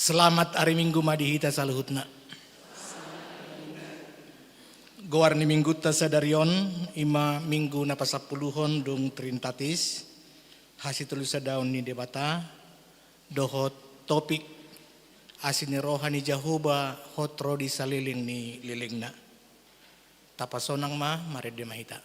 Selamat hari Minggu madihita saluhutna. Goar ni minggu ta sadarion ima minggu na pasapuluhon dung trintatis hasitul sadaun ni debata dohot topik asini rohani Jahoba hotro di saliling ni lilingna. Tapasonang mare de mahita.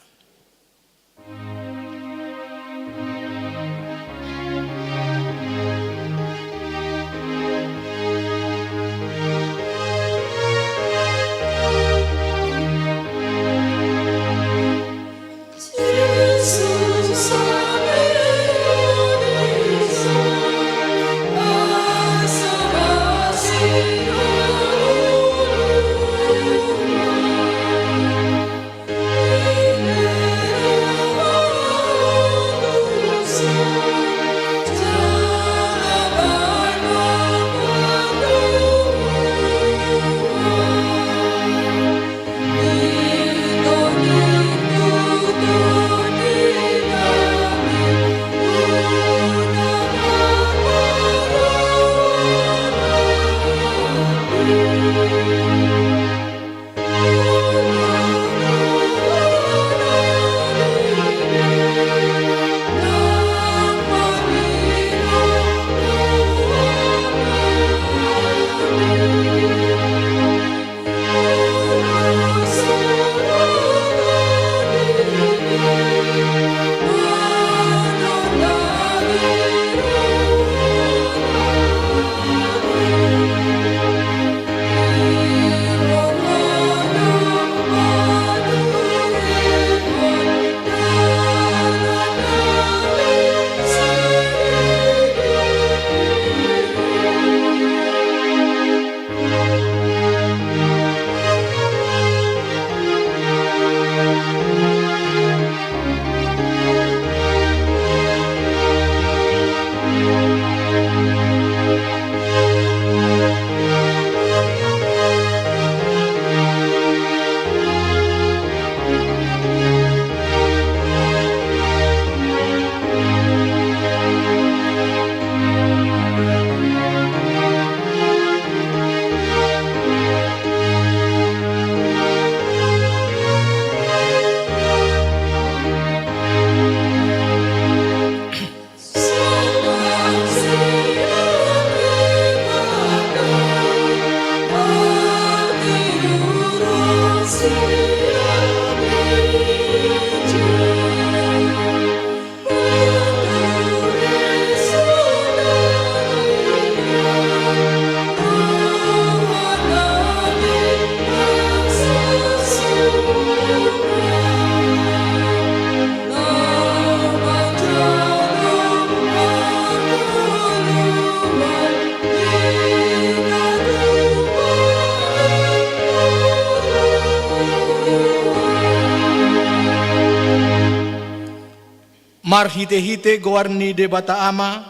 Mar hite-hite goar ni debata ama,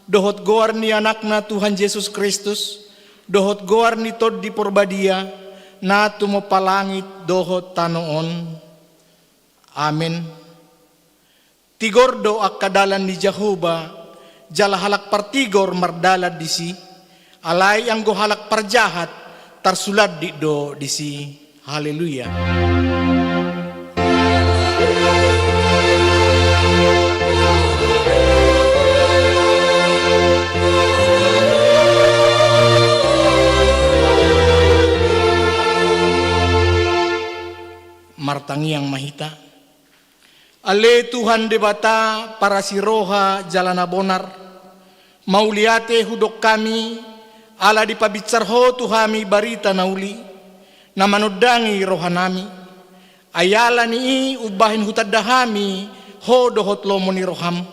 dohot goar ni anakna Tuhan Yesus Kristus, dohot goar ni tod di porbadia, na tumopalangit dohot tanoon. Amen. Tigordo ak kadalan ni Jahoba, jala halak partigor mardalad disi, alay ang gohalak parjahat, tarsulad di do disi. Haleluya. Martangi yang mahita. Ale Tuhan debata para si roha jalana bonar. Mauliate hudok kami ala dipabitsarho tuhami barita nauli. Na manudangi rohanami. Ayala ni ubahin hutadahami ho dohot lomoni roham.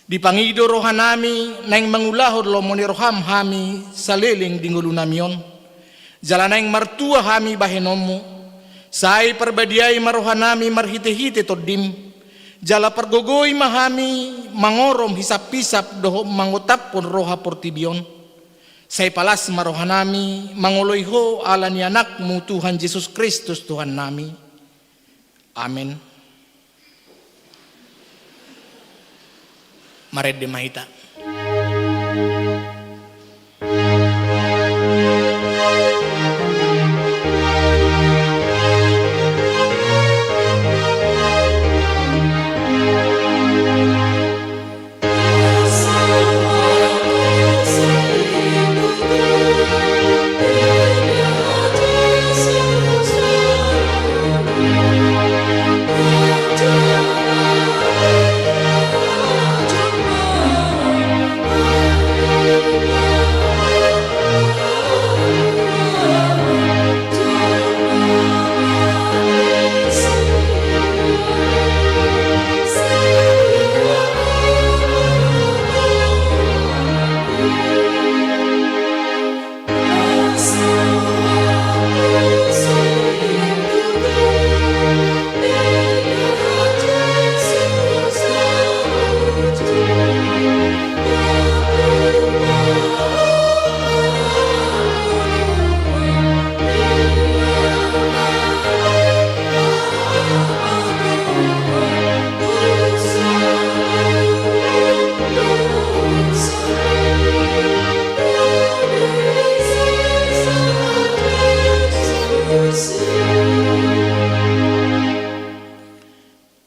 Dipangido rohanami naing mangulahod lomoni roham hami saliling dingulunamion. Jalana yang martua hami bahenomu. Sai perbadiai marohanami marhite-hite todim. Jala pergogoy mahami mangorom hisap-hisap doho mangotap pun roha portibion. Sai palas marohanami mangoloyho ala ni anakmu Tuhan Yesus Kristus Tuhan nami. Amin. Mared de mahita.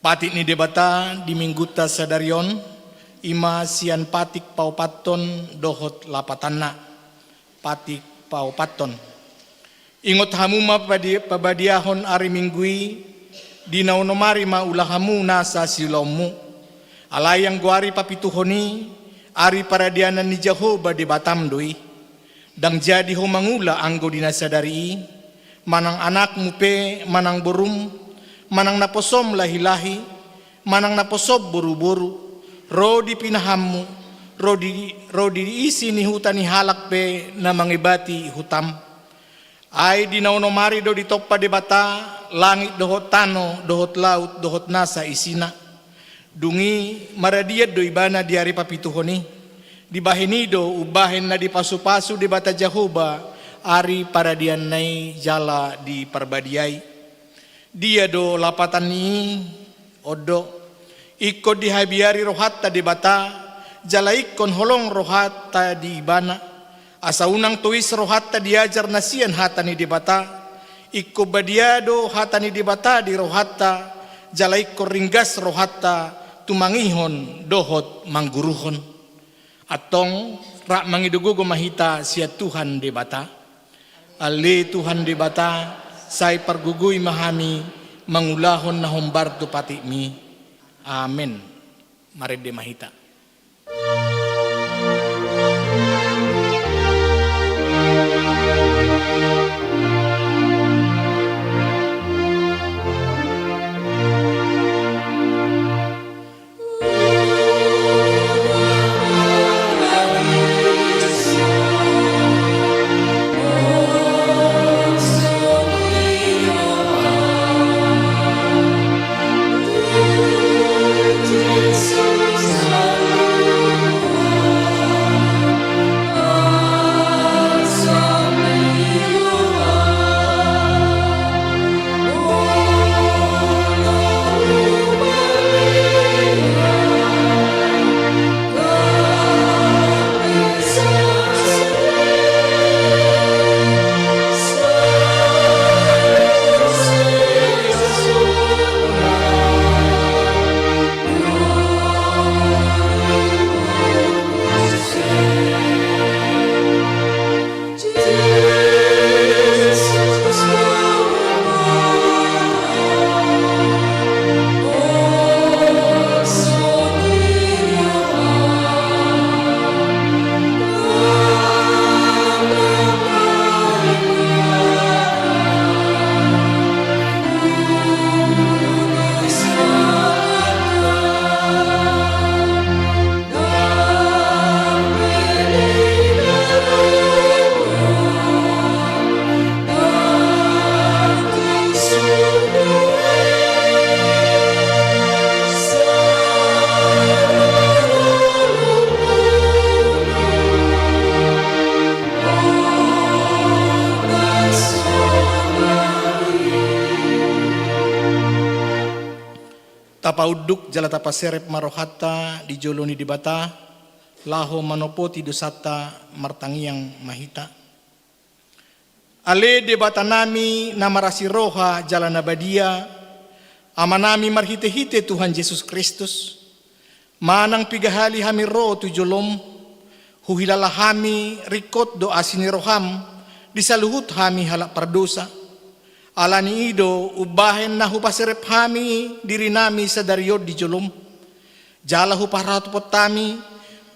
Patik ni debata di mingguta sadarion, ima sian patik paupaton dohot lapatanna. Patik paupaton. Ingot hamuma pabadiahon ari minggui, di naunomari maulahamu nasa silomu. Alayang guari papituhoni, ari paradianan ni Jehovah di batam doi. Dang jadi ho mangula anggo dinasadari, manang anakmu pe, manang burum, manang naposom lahi-lahi, manang naposob buru-buru, ro di pinahammu, ro di isi ni hutan ni halak pe na mangibati hutam. Ay di naunomari do di tokpa de bata, langit dohot tano, dohot laut, dohot nasa isina. Dungi maradiat do ibana di hari papituhoni. Di bahenido ubahen na di pasu-pasu di bata Jehovah, ari paradian nai jala di perbadiai. Dia do lapatan ni odo ikut di habiari rohatta di bata, jala ikon holong rohatta di ibana. Asa unang tuis rohatta diajar nasian hatani di bata, ikut badiado hatani di bata di rohatta, jala ikon ringgas rohatta tumangihon dohot mangguruhon. Atong rak mangidugo mahita sia Tuhan di bata. Ali Tuhan di bata, say pargugui mahami, mangulahon na humbar tu pati mi. Amen. Mari de mahita. Tapauduk jala tapaserep marohata di joloni di bata, laho manopoti dosata martangiang mahita. Ale de bata nami namarasi roha jala nabadia, amanami marhite-hite Tuhan Yesus Kristus, manang pigahali hami ro tu jolom, huhilala hami rikot do asini roham, disaluhut hami halak pardosa. Alani ido ubahen na hupasirep hami diri nami sa daryod di jolom. Jala huparat potami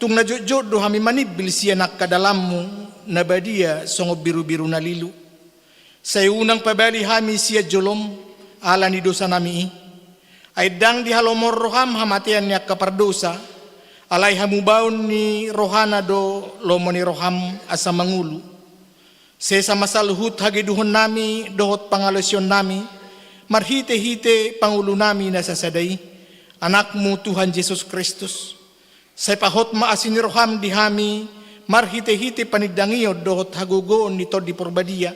tung najujud do hami manibil siya nakadalammu na badia songo biru-biru na lilu. Sa unang pabali hami siya jolom alani dosa nami ay dang di halomor roham hamatian niya kapardosa alay hamubaon ni rohana do lomo ni roham asa mangulu. Sesa masaluhut hagiduhon nami dohot pangalosyon nami, marhite-hite pangulo nami na sasaday, anakmu Tuhan Yesus Kristus. Sa pahot maasin roham di hami, marhite-hite panigdangiyo dohot hagugoon nito di porbadia.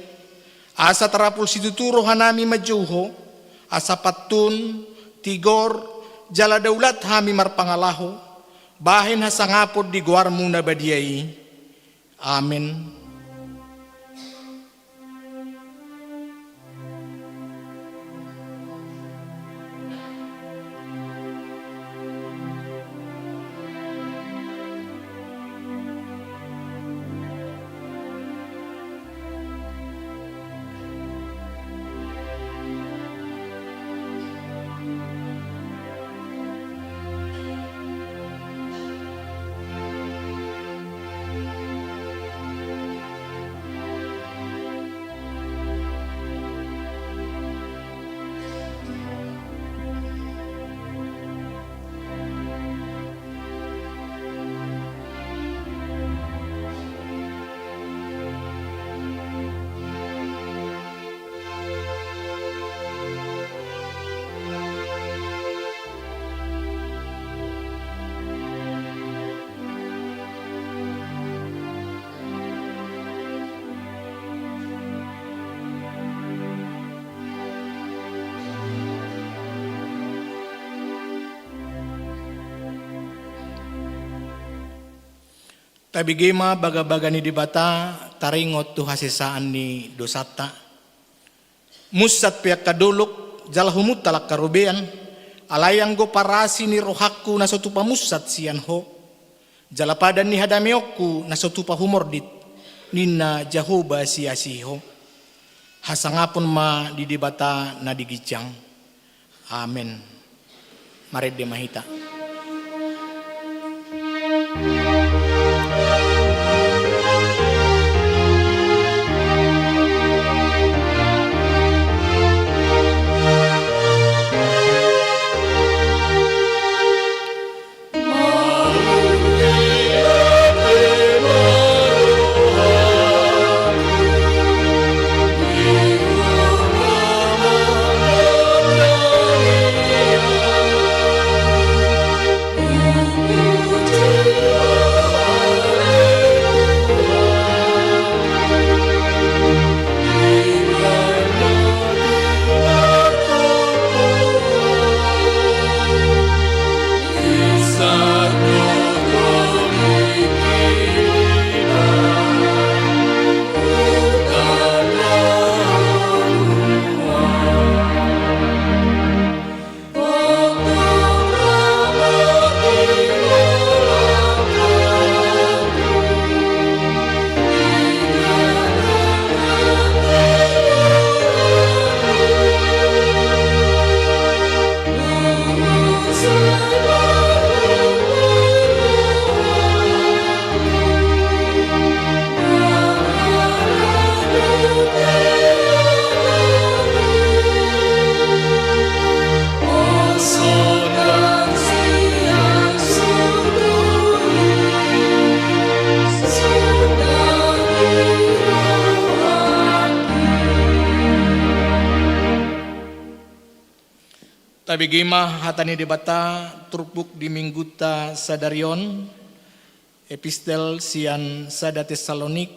Asa tarapul situturo hanami majuho, asa patun, tigor, jala daulat hami marpangalaho, bahin hasangapod di guarmu na badiyay. Amen. Tabi gema baga-baga ni dibata taringot tu hasesaan ni dosata. Musat piak kaduluk jalahumut talak karubean. Alayang go parasi ni rohaku na sotupa musat siyan ho. Jalapadan ni hadameokku na sotupa humordit. Nina Jahoba siasiho. Hasangapun ma di dibata na digijang. Amen. Marede mahita. Tabigima hatani debata turpuk di mingguta sadarion epistel sian sada Tesalonik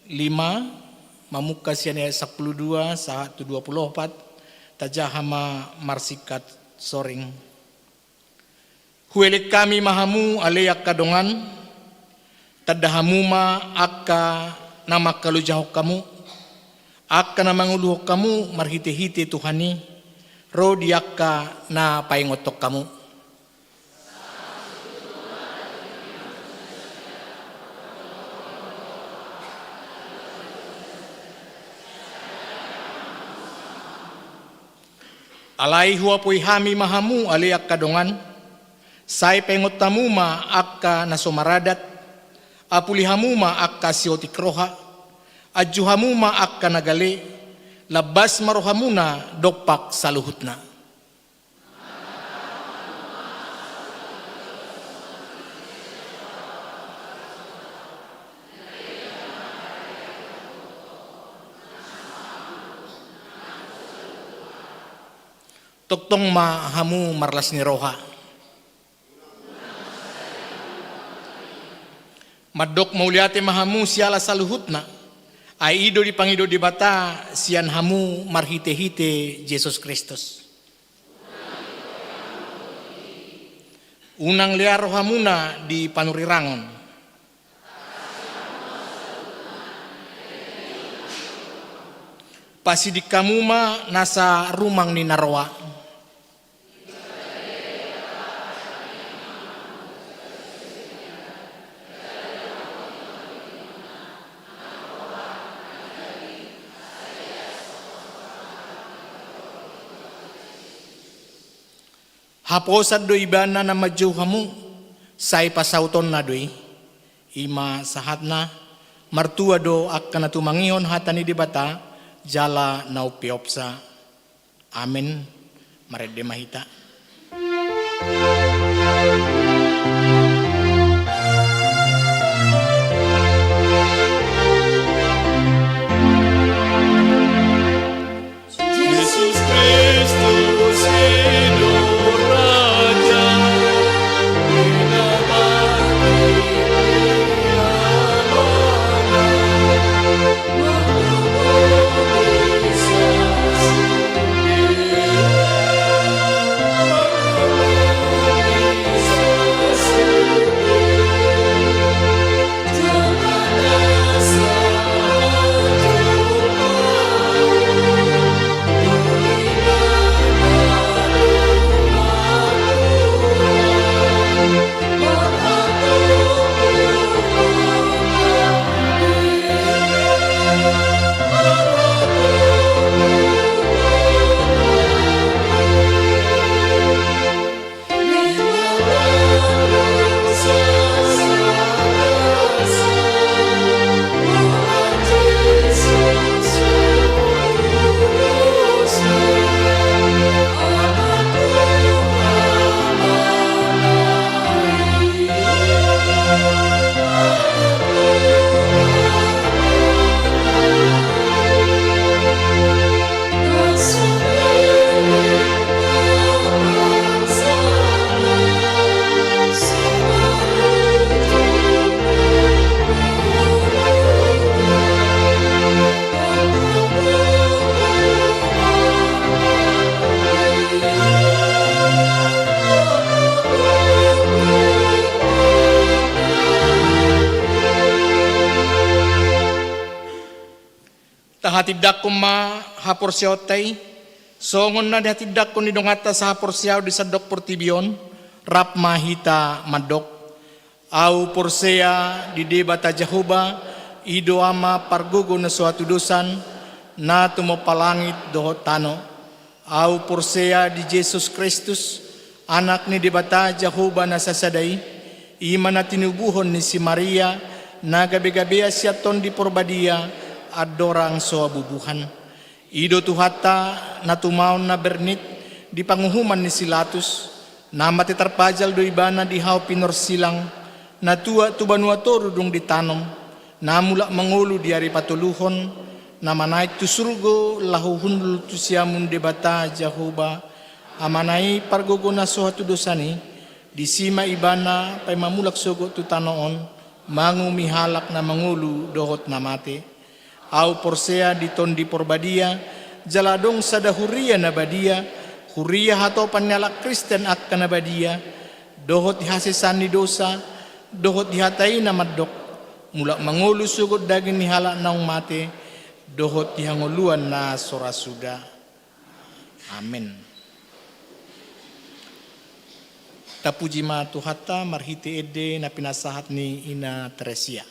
5 mamuka sian ayat 12 saat 24 tajahama marsikat soring. Huelek kami mahamu aleyak kadongan tadahamuma akka nama kalujahok kamu akka namanguluhok kamu marhite-hite Tuhani ro diakka na paingotok kamu. Alai huapoi hami mahamu aliak kadongan, sai pengot tamuma akka nasomaradat, apulihamuma akka siotik roha, ajuhamuma akka nagale, labas marohamuna dokpak saluhutna. Toktong mahamu marlas ni roha. Madok mauliate mahamu siala saluhutna. Aido di pangido di bata sian hamu marhite-hite Yesus Kristus. Unang liar rohamuna di panurirangon. Pasidik kamu ma nasa rumang ni narwa. Haposad do ibana na madyo hamu, say pasauton na doy, ima sahat na, martua do akka na tumangion hatani di bata, jala na upiopsa. Amen. Marede mahita. Yesus Kristus hidup Raja, binabati Tahatidak ko ma haporsyaw tay, songon na dihatidak ko ni dongata sa haporsyaw di sa dok portibion, rap mahita madok. Au porsea di debata Jehovah, ido ama pargugo na suatu dosan, na tumopalangit dohot tano. Au porsea di Jesus Kristus, anak ni debata Jehovah na sasaday, ima na tinubuhon ni si Maria, na gabi-gabi asyaton di porbadia, adorang so abubuhan. Ido tuhata na tumaon na bernit di panguhuman ni Silatus, na matitarpajal do ibana di hao pinor silang, na tua tubanua torudong ditanom, na mula mangulo di ari patuluhon, na manaik tu surgo lahuhundul tu siamun debata Jehovah, amanai pargogo na so hatu dosani, di sima ibana pay mamulak sogo tu tanoon, mangumihalak na mangulu dohot na mate. Au porsea di tondi porbadia, jaladong sada huria na badia, huria hato panyalak Kristen ak na badia, dohot dihasisan ni dosa, dohot dihatai na madok, mulak mangulu sugod daging ni halak naong mate, dohot dihanguluan na sorasuda. Amin. Tapuji ma tuhata marhiti ede na pinasahat ni Ina Teresia.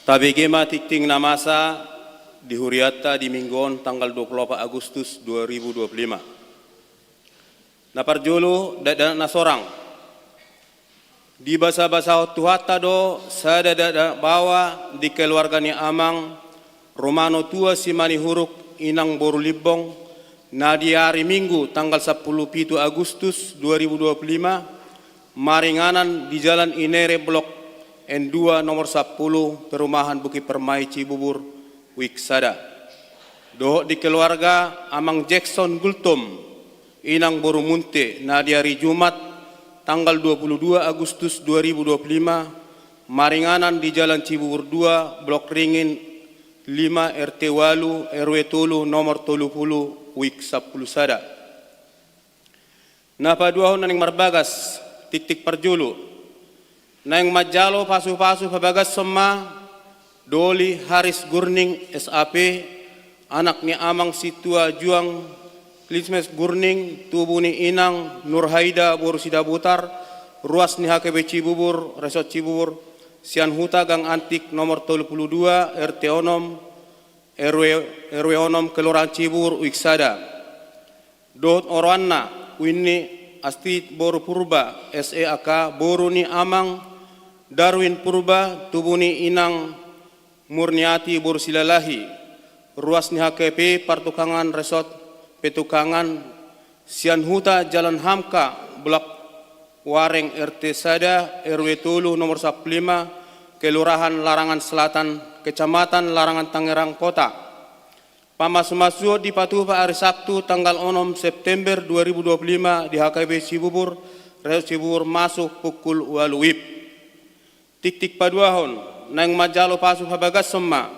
Tabegema tikting namasa di Huriata di Minggon tanggal 24 Agustus 2025. Naparjulu dada nasorang. Di basa-basa tuhata do sada dada bawa di keluarga ni amang Romano tua simani huruk inang boru libong na di hari Minggu tanggal 10 Agustus 2025 maringanan di Jalan Inere Blok N2 nomor 10 Perumahan Bukit Permai Cibubur Wiksada. Doh di keluarga amang Jackson Gultom inang boru munte na di hari Jumat tanggal 22 Agustus 2025 maringanan di Jalan Cibubur 2 Blok Ringin 5 RT Walu RW Tolu nomor 30 Wik 10 Sada. Napa dua honang marbagas tik-tik perjulu. Nang majalo pasu-pasu pabagas semua Doli Haris Gurning SAP anak ni amang situa juang Lismes Gurning tubuh ni inang Nurhaida Borusida Butar ruas ni HKB Cibubur Resort Cibubur Sian Huta Gang Antik nomor 32 RT Onom RW Onom Kelurahan Cibubur Wiksada. Dot Orwana Winni Astit Boru Purba SEAK Boru ni amang Darwin Purba tubuh ni inang Murniati Borusilalahi ruas ni HKP Partukangan Resort Petukangan Sian Huta Jalan Hamka Blok Wareng RT Sada RW Tulu nomor 15 Kelurahan Larangan Selatan Kecamatan Larangan Tangerang Kota. Pamasu-masu di Patupa hari Sabtu tanggal 6 September 2025 di HKB Cibubur Resort Cibubur masuk pukul waluip. Tik-tik paduahon nang majalo pasu habagas semma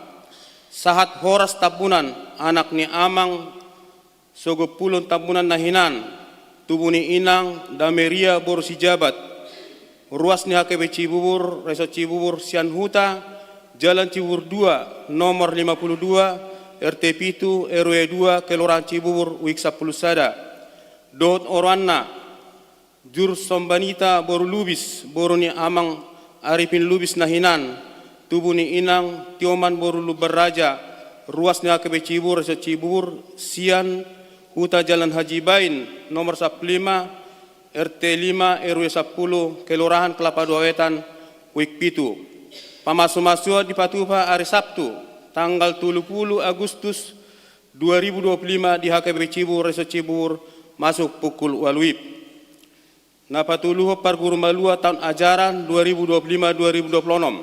sahat horas tabunan anak ni amang sogopulon tabunan nahinan tubuh ni inang Dameria Borsi Jabat ruas ni HKB Cibubur Resort Cibubur Sian Huta Jalan Cibubur 2 nomor 52 RT Pitu RW 2 Kelurahan Cibubur Wik 10 Sada. Dot Orwana Jur Sombanita Boru Lubis Boru ni amang Arifin Lubis nahinan tubuh ni inang Tioman Boru Lubaraja ruas ni HKB Cibubur Resort Cibubur Sian Huta Jalan Haji Bain nomor 15 RT 5 RW 10 Kelurahan Kelapa Dua Wetan Wik Pitu. Pamasu-masu di Patupa hari Sabtu tanggal 30 Agustus 2025 di HKB Cibubur Resort Cibubur masuk pukul waluip. Napatuluh parguru malua tahun ajaran 2025-2026.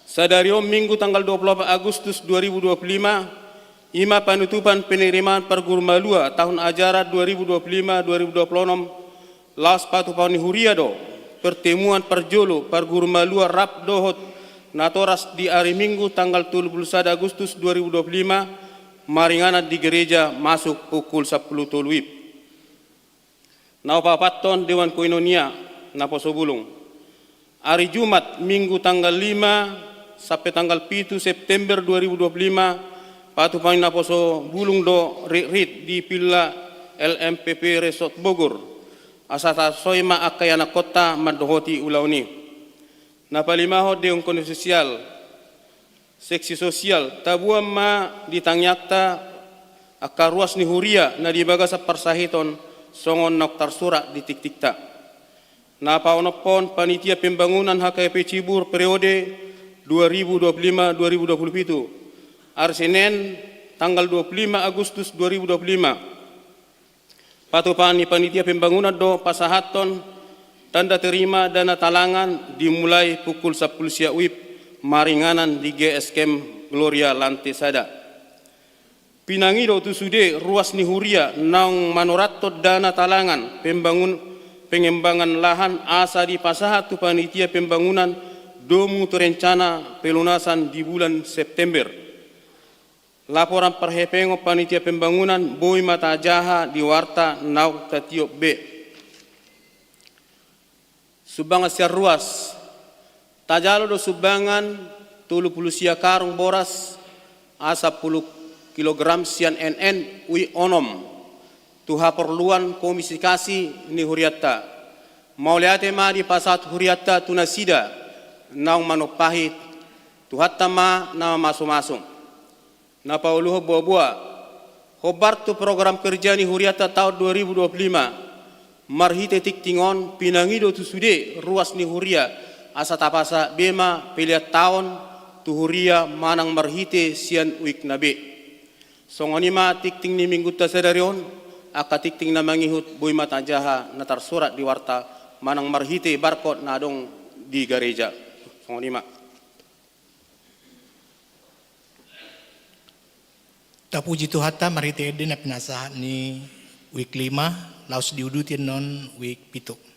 Sadariom Minggu tanggal 28 Agustus 2025 Ima penutupan penerimaan perguru malua tahun ajaran 2025-2026 Laos Patupani Huriado pertemuan perjolo perguru malua rap dohot natoras di hari Minggu tanggal 31 Agustus 2025 maringanan di gereja masuk pukul 10 toluip. Naupapaton Dewan Koinonia Naposobulung. Hari Jumat Minggu tanggal 5 sampai tanggal 7 September 2025 Patupani Naposo Bulung do rit di Pilla LMPP Resort Bogor asata soima akayana kota madohoti ulauni. Napalimaho deong kondisi sosial seksi sosial tabuam ma ditangyakta akaruas ni huria na dibaga sa parsahiton songon noktar surat di tik-tikta. Napaonopon panitia pembangunan HKP Cibubur periode 2025-2027 hari Senin tanggal 25 Agustus 2025 Patupani panitia pembangunan do pasahaton tanda terima dana talangan dimulai pukul 10 siang wib maringanan di GSKM Gloria Lantai Sada. Pinangido tu sude ruas ni huria nang manorato dana talangan pengembangan lahan asa di pasahat tu panitia pembangunan domu terencana pelunasan di bulan September. Laporan perhepengo panitia pembangunan Boy Mata Jaha di Warta Nauk Tatiop B. Subangan siar ruas tajalo do subangan 30 sia karung boras asa 10 kilogram sian NN ui onom tuha perluan komisi kasih ni huriata mauliate ma di pasat huriata tunasida naung manopahit Tuhat tama na masum-masum. Na pauluh buah-buah. Hobar tu program kerja ni huriata tahun 2025. Marhite tik tingon pinangido tu sude ruas ni huria asa tapasa bema pilihat tahun tu huria manang marhite sian uik nabe. Songonima tik ting ni minggu tasadarion aka tik ting na mangihut boy mata jaha na tersurat di warta manang marhite barkot na dong di gereja. Songonima. Tapuji Tuhata marite eden na pinasahan ni week 5, laos diudutin non week 7.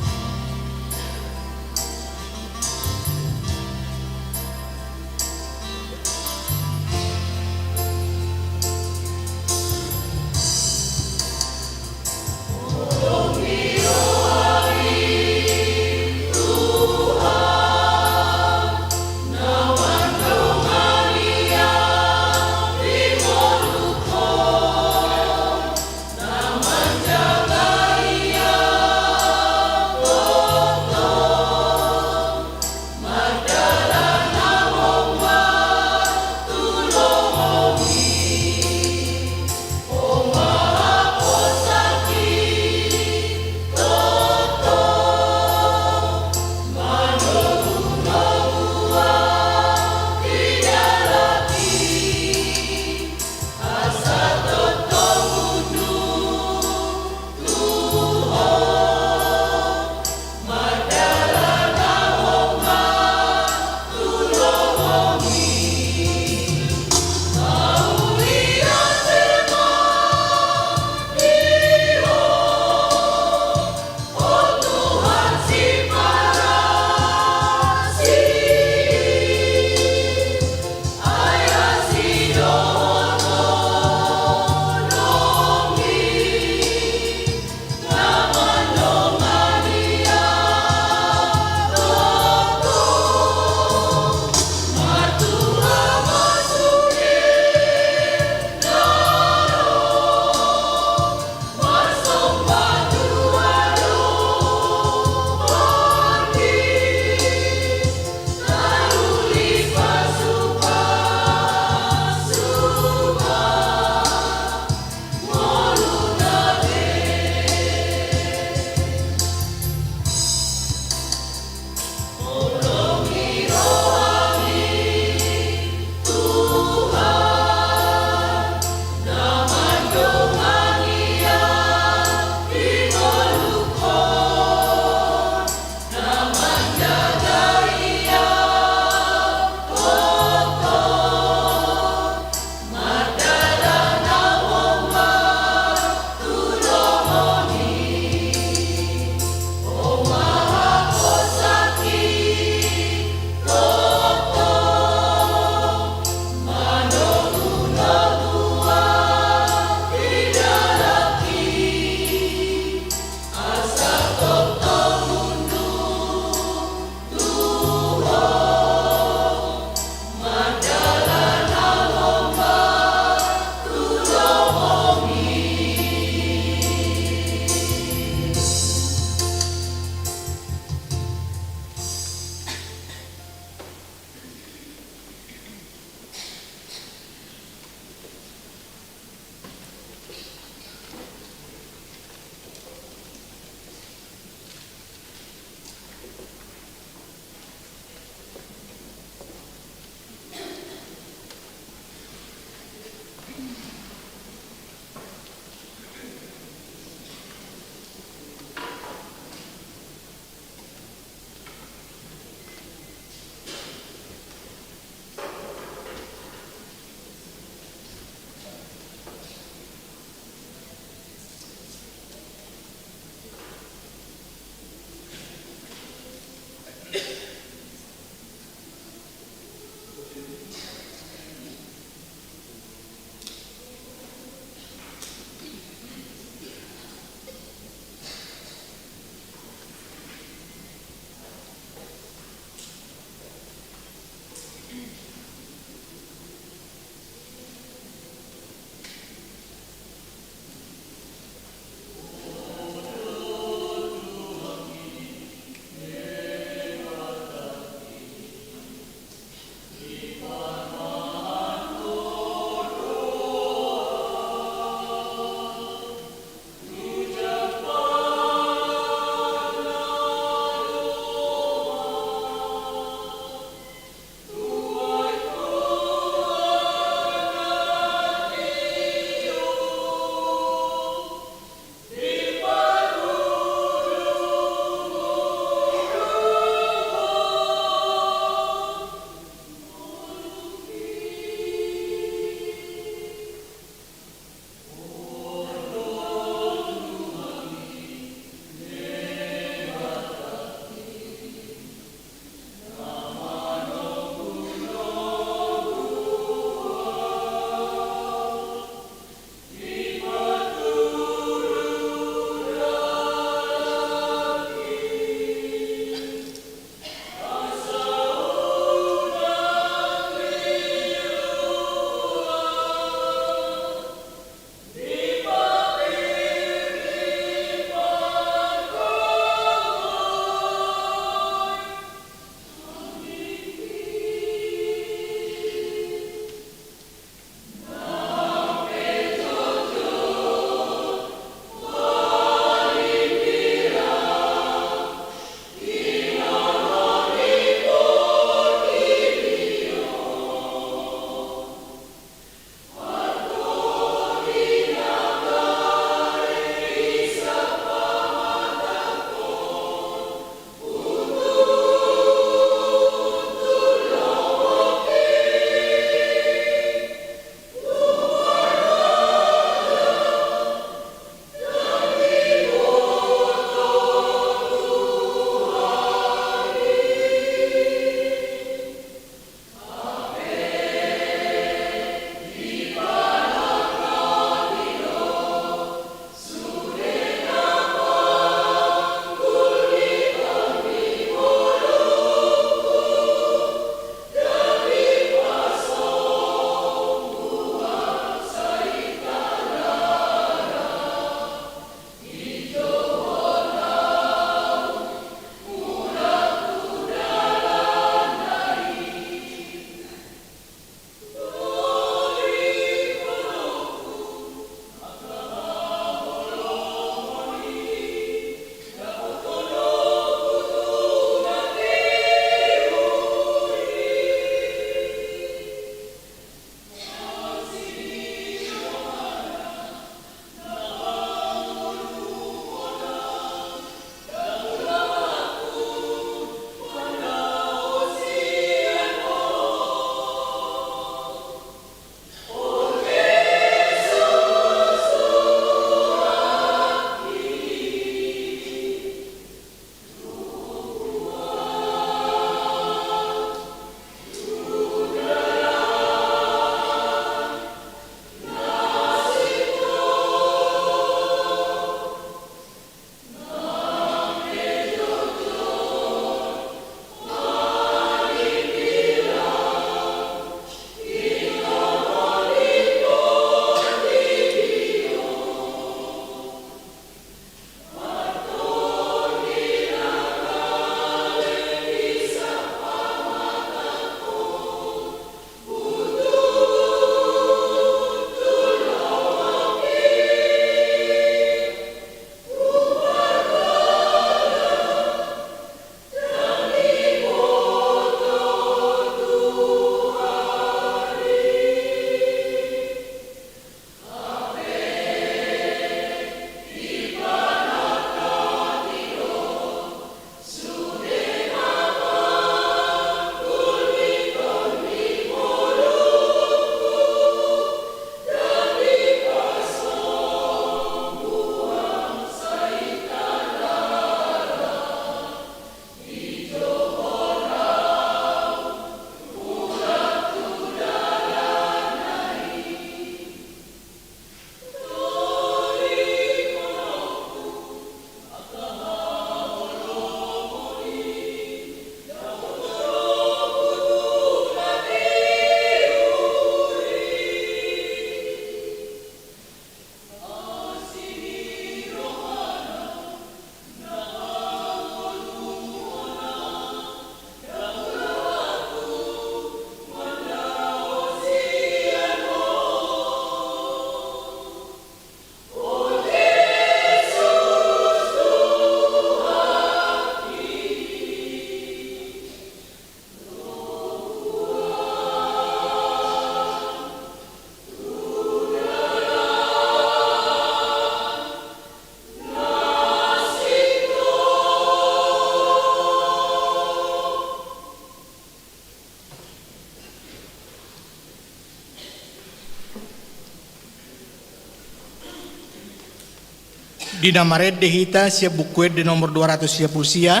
Di namared de hita siya bukwed de nomor 200 siya pulsia,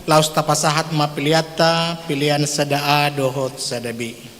laos tapasahat mapiliata, pilihan sadaa dohot sadabi.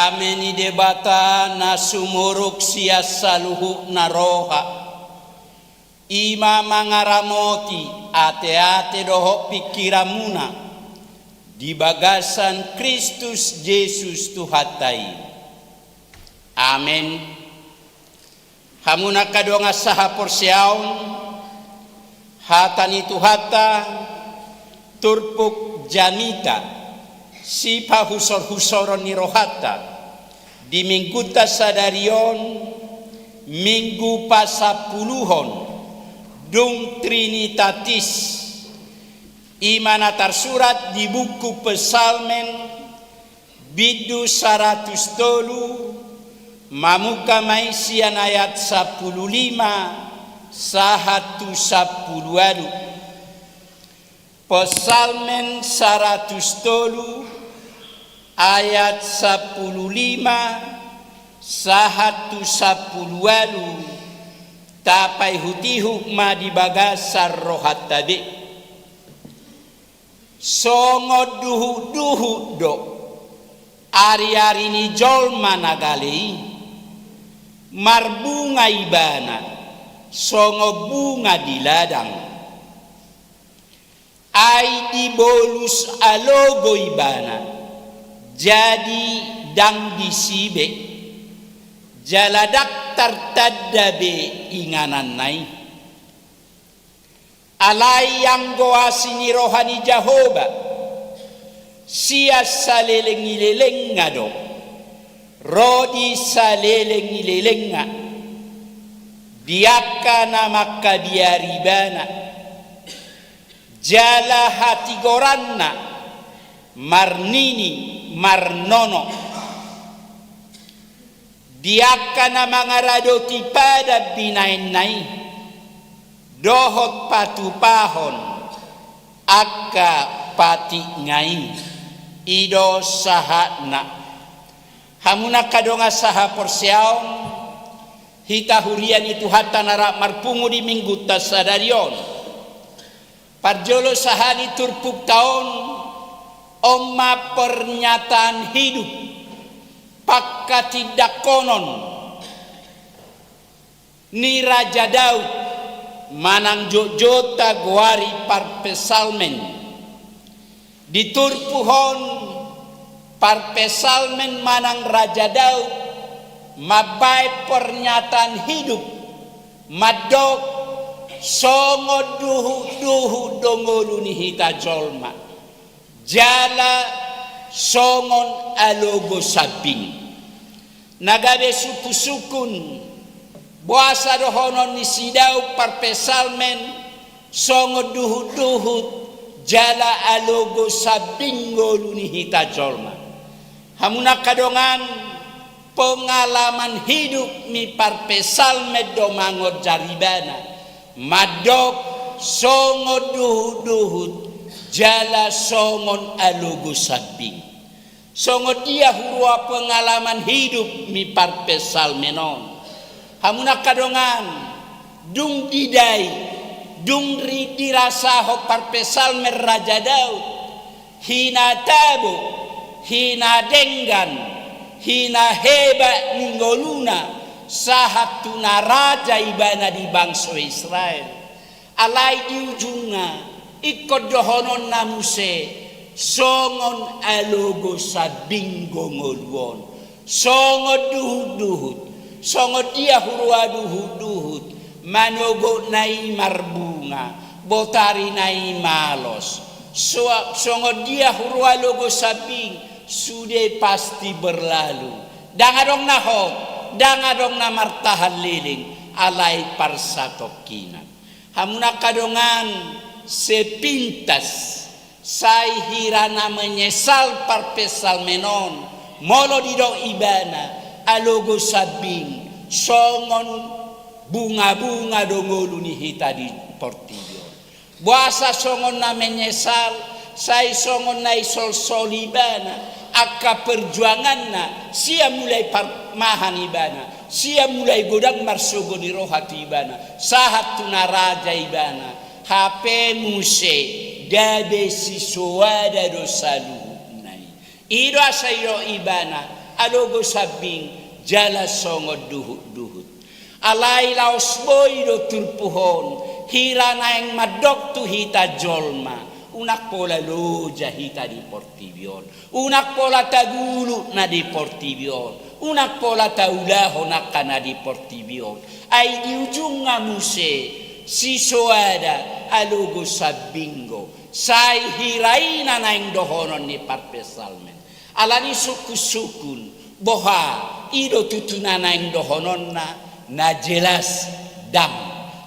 Kami ni debata na sumuruk siya sa luhuk na roha. Ima mangaramoti ate-ate doho pikiramuna di bagasan Kristus Yesus Tuhatai. Amen. Hamuna kadonga saha porsiaon hatani Tuhata turpuk janita sipa husor-husoron ni rohata di mingguta sadarion minggu pasapuluhon dung trinitatis imana tersurat di buku Pesalmen bidu 103 mamuka maisian ayat 15 sahatu 10. Pesalmen 103 ayat 15 sahatu 10 tapai hutihu ma di bagasar rohat tadi songo duhu do ari-ari ni jolma nagali marbunga ibana songo bunga di ladang ai di bolus alogo ibana jadi dang disibe jaladak tertadabe inganan nai alai yang goasini rohani Jehovah sia saleleng-leleng ngado rodi saleleng-lelenga diakana maka diaribana jala hati goranna marnini marnono diakana mangaradoti pada binain-nai dohot patupahon akka pati ngai ido sahana hamuna kadonga saha porsiaon hita hurian itu hatta nara marpungu di minggu tasadarion parjolo sahani turpuk tahun omma pernyataan hidup pakka tidak konon ni Raja Daud manang jojota guari par pesalmen diturpuhon par pesalmen manang Raja Daud mabai pernyataan hidup madok songo duhu dongolu ni hita jolma jala songon alogo sabing nagabe suku-sukun buasa dohonon ni sidau par pesalmen songo duhu jala alogo sabing ngolu ni hita jolma hamuna kadongan pengalaman hidup mi par pesalme domango jaribana madok songo duhu jala songon alogo sabing songo dia hurua pengalaman hidup mi par pesalmenon hamuna kadongan dung didai dung dirasa ho par pesalme Raja Daud hina tabu hina denggan hina heba ninggoluna sahatuna raja ibana di bangsa Israel alai di ujungna ikut dohonon namuse songon alogo sabinggo ngoluon songo duhut songo dia hurua duhut manogo nai marbunga botari nai malos songo dia hurua logo sabing sudah pasti berlalu dangadong nahot dangadong na martahan liling alai parsatokinan hamuna kadongan sepintas sai hirana menyesal par pesalmenon molo dido ibana alogo sabing songon bunga-bunga dongolu ni hita di portillo buasa songon na menyesal sai songon na isol ibana akka perjuangan na sia mulai mahan ibana sia mulai godang marsogo ni rohati ibana sahat tuna raja ibana hape muse dabe si soada do salu nai ido asayo ibana alogo sabing jala songo duhut alai laos boy do turpuhon hira naeng madok tu hita jolma unak pola loja hita di Portivion unak pola tagulu na di Portivion unak pola taulaho nakana di Portivion ay di ujung ngamuse si soada alogo sabingo sai hiraina naeng dohonon ni parpesalmen alani suku-sukun boha ido tutuna naeng dohonon na jelas dam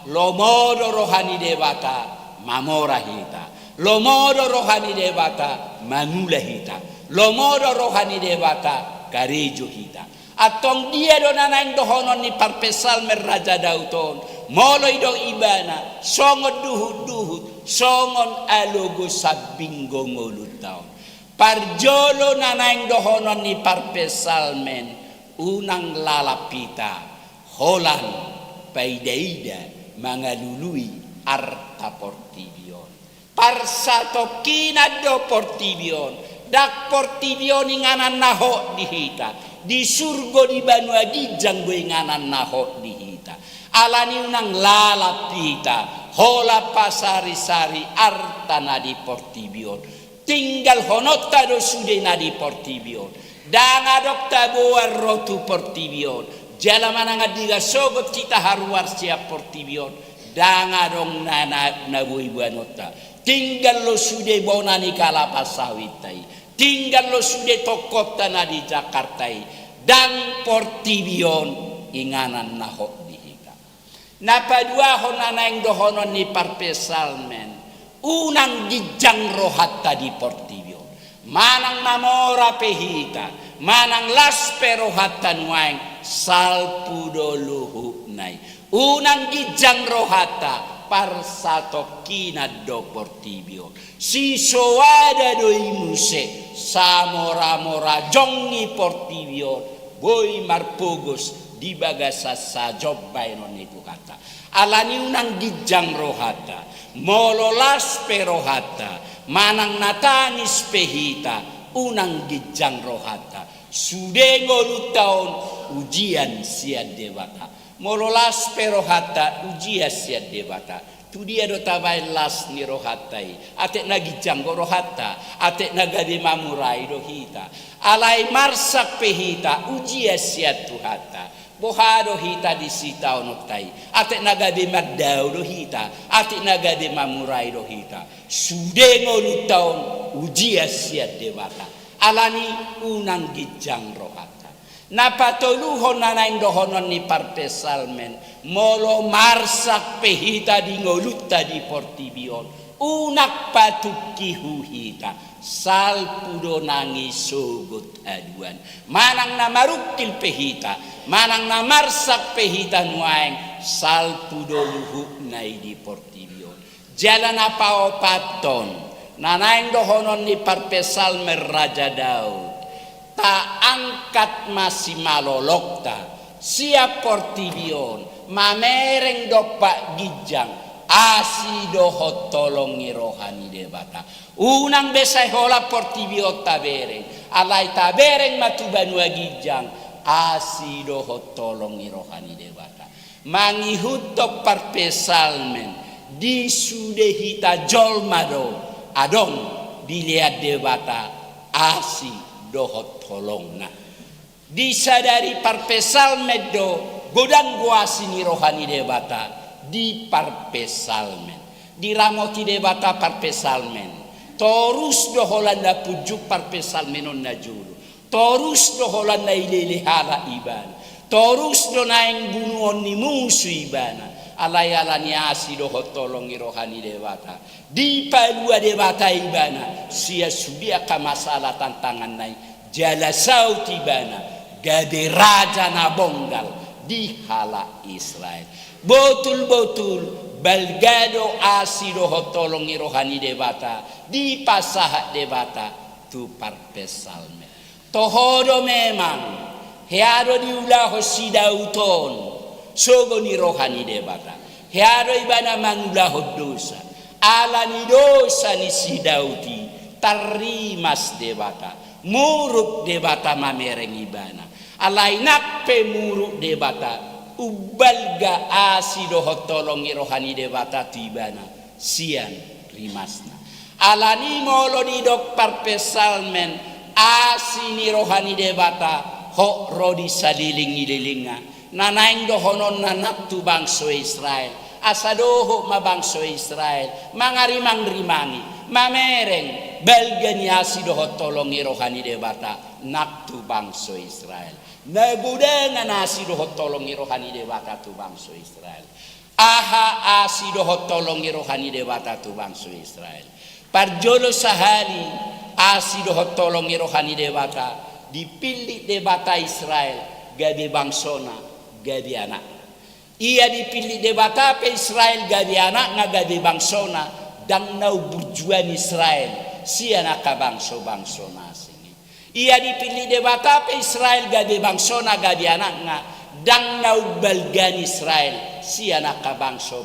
lomodo rohani dewata mamora hita lomodo rohani dewata manula hita lomodo rohani dewata karejo hita atong dia do nanaeng dohonon ni parpesalmen Raja Dauton molo ido ibana songo duhut songon alogo sabingo ngolut taon parjolo nanaeng dohonon ni parpesalmen unang lalapita holan paidaida mangalului arta Portivion parsato kina do Portivion dak Portivion inganan naho dihita di surgo di Banua Gijang go inganan naho dihita alani unang lalapita hola pasari-sari arta na di Portivion tinggal honotta do sude na di Portivion dangadok taboar rotu Portivion jala mananga diga sogot kita haruar siap Portivion dangadong na buibuanota tinggal lo sude bonani kalapas sawitai tinggal lo sude tokota na di Jakartai dan Portivion inganan nahok dihika napadua honanaeng dohonon ni parpesalmen unang gijang rohatta di Portivion manang namora pehita manang laspero hatan waeng salpudo luhu nai unang gijang rohata parsato kina do Portivion si soada do imuse samora-mora jongi Portivion boy marpogos di bagasa sa jobbai non itu kata alani unang gijang rohata mololas perohata manang natanis pehita unang gijang rohata sudengo lutaon ujian sia dewata mololas perohata ujian sia dewata tu dia do tabai las ni rohatai ate na gijang rohata ate na gade mamurai do hita alai marsak pehita ujian sia tuhata bohado hita di sita onotai ate nagade magdao do hita ate nagade mamurai do hita sudengo lutaon ujia sia dewata alani unang gijang rohata napatoluhon nanaeng dohonon ni parpesalmen molo marsak pehita di ngolutta di Portivion unak patuki huhita salpudo nangi sogot aduan manang namarukil pehita manang namarsak pehita nuaeng salpudo luhu nai di Portivion jalan apa opaton nanaeng dohonon ni parpesalmen Raja Daud ta angkat masih malolokta siap Portivion mamereng dopak gijang asido hotolongi rohani debata unang besai hola Portivion tabereng alai tabereng matu Banua Gijang asido hotolongi rohani debata mangihutok parpesalmen di sudehita jolmado adong dilihat debata asi dohot tolongna disadari parpesalmen do godang guasini rohani debata di parpesalmen diramoti debata parpesalmen torus do holanda pujuk parpesalmen on najulu torus do holanda ilelehala ibana torus do naeng bunuon ni musuh ibana alayalani asido hotolongi rohani dewata di palua dewata ibana sia sudia ka masalah tantangan nai jala sauti ibana gade raja na bonggal di hala Israel betul-betul balgado asido hotolongi rohani dewata di pasahat dewata tu parpesalme tohodo memang heado diulah sidauton sogoni rohani debata heado ibana manulah dosa ala ni dosa ni sidauti tarimas debata muruk debata mamereng ibana alai nappe muruk debata ubalga asido hotolongi rohani debata tibana sian rimasna alani molo di dok parpesalmen asini rohani debata ho rodi salilingi-lilinga nanaing dohonon nanak tu bangso Israel asadoho mabangso Israel mangarimang rimangi mamereng belgani asido hotolongi rohani debata nak tu bangso Israel nagudangan asido hotolongi rohani debata tu bangso Israel aha asido hotolongi rohani debata tu bangso Israel parjolo sahali asido hotolongi rohani debata dipilih debata Israel gadi bangsona gadi anak ia dipilih debata pe Israel gadi anak ngagadi bangsona dang nau berjuang Israel si anak bangso sini ia dipilih debata pe Israel gadi bangsona gadi anak nga dang nau balgan Israel si anak bangso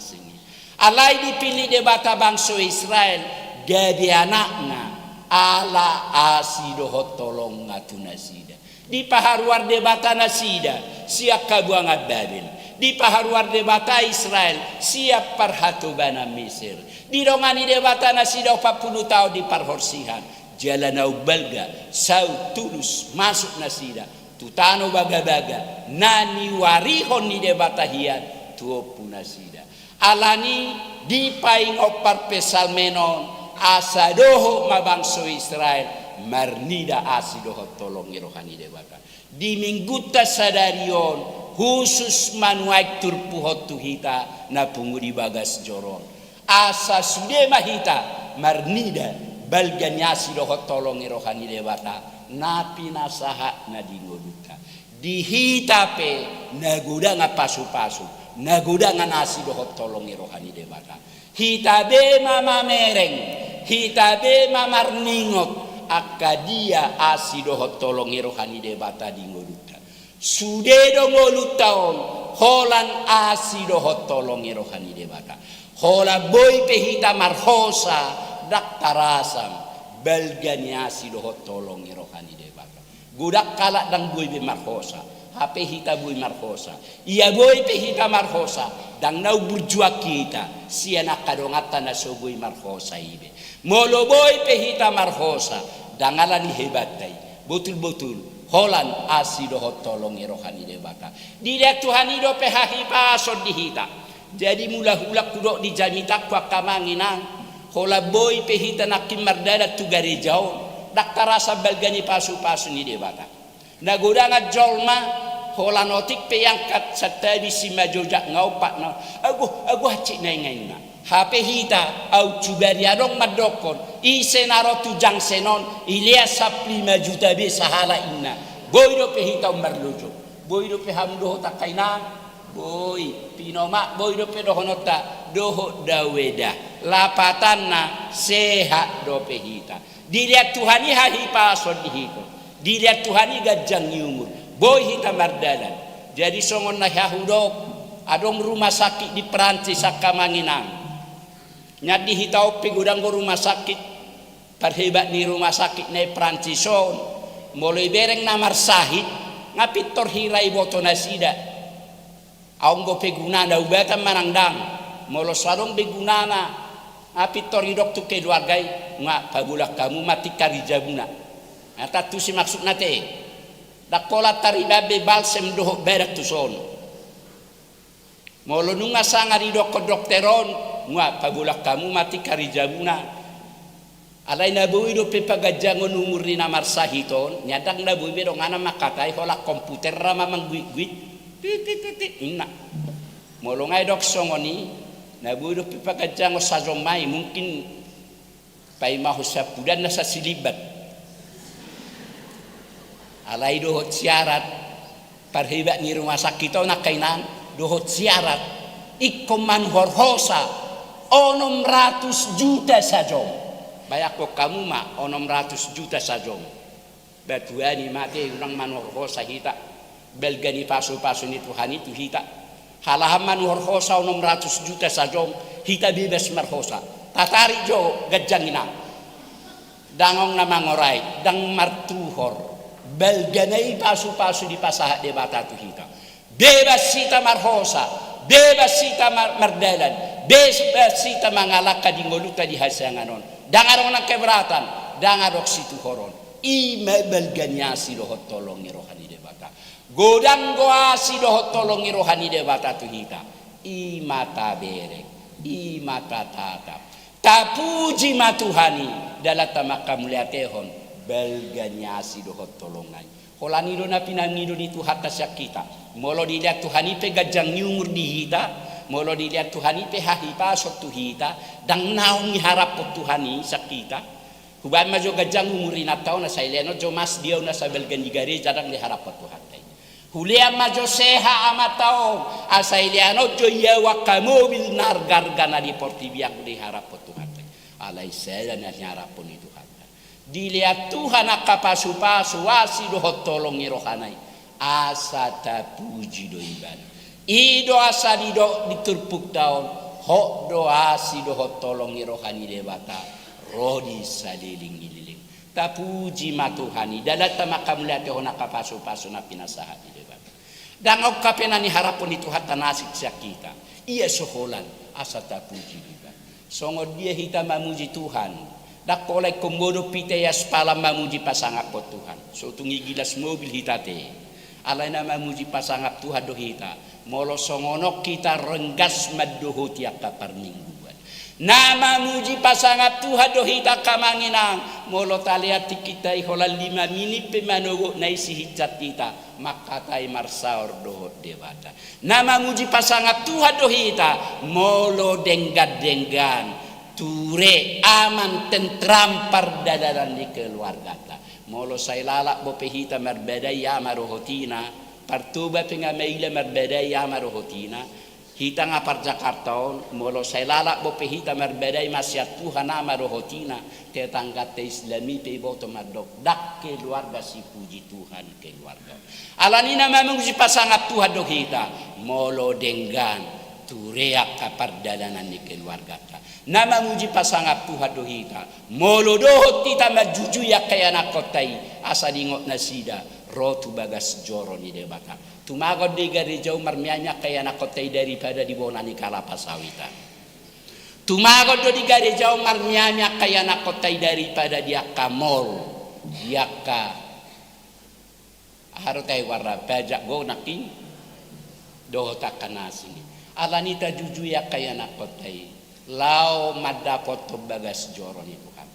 sini alai dipilih debata bangso Israel gadi anak nga ala asido hotolong ngatuna sida di paharuar debata nasida siap kabuang Babel di paharuar debata Israel siap parhatu bana Mesir di dongani debata nasida 40 tahun di parhorsihan jalan balga sau tulus masuk nasida tutano baga-baga nani warihon ni debata hian tuo punasida alani di paing opar pesal menon asadoho mabangso Israel marnida asidoho tolongi rohani debata di mingguta sadarion khusus manuaik turpuhot tuhita na pungudi bagas joron asa sude mahita marnida balganya asidoho tolongi rohani debata napi nasaha na dingoduta dihita pe naguda nga pasu-pasu naguda nga asidoho tolongi rohani debata hitabe mama mereng hitabe mamarningot akadia asido hotolongi rohani debata di ngoluta sudedo ngolutaon holan asido hotolongi rohani debata hola boy pehita marhosa daktarasam belgani asido hotolongi rohani debata gudak kalak dang boy be marhosa hape hita boy marhosa iya boy pehita marhosa dang nau berjuang kita si anak kadongata na soboy marhosa ibe molo boy pehita marhosa dangalani hebatai betul-betul holan asido hotolong rohani debata dilihat Tuhan ido pehahi pasod dihita jadi mula hulak kudok di jamitak kwa kamanginang hola boy pehita nakim mardada tu garejau dak tarasa balgani pasu-pasu ni debata nagodangat jolma hola notik peyangkat satabi si majojak ngaupak na agu hacik nai na hape hita au cubariadong madokon isenaro tujang senon ilia sapli majuta be sahala inna boydo pehita umbarlojo boydo pehamdo takaina boy pinoma boydo pedohonota doho daweda lapatanna sehat do pehita dilihat Tuhani hahi pasod dihito dilihat Tuhani gajang umur boy hita mardalan jadi songon na yahudok adong rumah sakit di Perancis sakamanginang nyadi hitau pigudang go rumah sakit parhebat ni rumah sakit ne Prancison mulai bereng namar sahid ngapitor hirai boto nasida aunggo pegunana ubatan manangdang molo sarong begunana ngapitor hidok tu keluargai nga pagulak kamu mati karijabuna ata tu si maksud nate dakola taribabe balsem doho berak tuson molo nunga sanga ridok ko dokteron nga pagulak kamu mati karijabuna alai nabuy do pepagajangon umur ni namar sahiton nyadang nabuy be dong ana makatai hola komputer rama mangguit titit inna molo ngai dok songoni nabuy do pepagajango sajomai mungkin pai mahu sapudan na sa silibat alai dohot syarat parhibat ni rumah sakit o nakainan dohot syarat ikoman horhosa 600 juta sajom bayak ko kamu ma 600 juta sajom batuani mate urang man horhosa hita belgani pasu-pasu ni Tuhan itu hita halaman horhosa 600 juta sajom hita bebas marhosa tatari jo gajangina dangong na mangoray, dang martuhor, belganay pasu-pasu di pasahat de bata tu hita. Bebas sita marhosa, bebas sita mardalan, bebas sita mangalaka di ngoluta di hasanganon. Dangarong ng keberatan, dangarok situ horon. Belganyasi dohot tolongi rohani de bata. Godang goasi dohot tolongi rohani de bata tu hita. Mata berek, mata tatap. Tapuji matuhani dalata makamuliatehon belganyasi dohot tolongai. Holani do na pinangido ni Tuhan tasya kita. Molo dilihat Tuhan ipe gajang nyungur di hita. Molo dilihat Tuhan ipe hahipa sot tu hita. Dang naungi harap po Tuhani sa kita. Hubay majo gajang umurin at tao na sa ileno. Jo mas diyaw na sa belgan di gari. Jarang di harap po Tuhan tayo. Huliang majo seha ama tao. Asa ileno jo yawa kamobil nargarga na di portibiak di harap po Tuhan tayo. Alay saya na harap po ni Tuhan. Dilihat Tuhan akapasu-pasu wasi dohot tolong irohanay. Asa tapuji do iban. Ido asa dido diturpuk daun. Hok do asi dohot tolong irohani debata. Rodi saliling ililing. Tapuji matuhani. Dalat makamuliate ho nakapasu-pasu na pinasahan ni debata. Dangog kapena ni harapon ni Tuhan tanasik siya kita. Iya soholan asa tapuji iban. Songod dia hita mamuji Tuhan. Dakolay komodo pitayas pala mamuji pasangap po Tuhan. So tungigilas mobil hitate. Alay na mamuji pasangap Tuhan do hita. Molo songonok kita renggas maddohot yak kaparmingguan. Na mamuji pasangap Tuhan do hita kamanginang. Molo taliati kita ihola 5 minit pemanogo na isi hijat kita. Makatay marsaor dohot debata. Na mamuji pasangap Tuhan do hita. Molo denggad-denggan. Ture aman tentram pardadaran di keluarga ta. Molo say lalak bo pehita merbeda ya marohotina. Partuba penga meile merbeda ya marohotina. Hita nga par Jakarta molo say lalak bo pehita merbeda masyat Tuhan marohotina. Tetangga te Islami pe boto madok dak keluarga si puji Tuhan keluarga. Alanina mamuji pasangat Tuhan do hita. Molo denggan tureak kapardadanan di keluarga ta. Nama muji pasangap Tuhan dohita. Molo dohot tita majuju ya kaya nakotai. Asa dingot nasida. Rotu bagas joro ni debata. Tumagod di gari jauh marmianya kaya nakotai daripada dibonani kalapa sawitan. Tumagod do di gari jauh marmianya kaya nakotai daripada dia kamol. Dia ka. Harotai warna bajak go naking. Dohot akanasini. Alanita juju ya kaya nakotai. Lao madapot to bagas joron itu kan.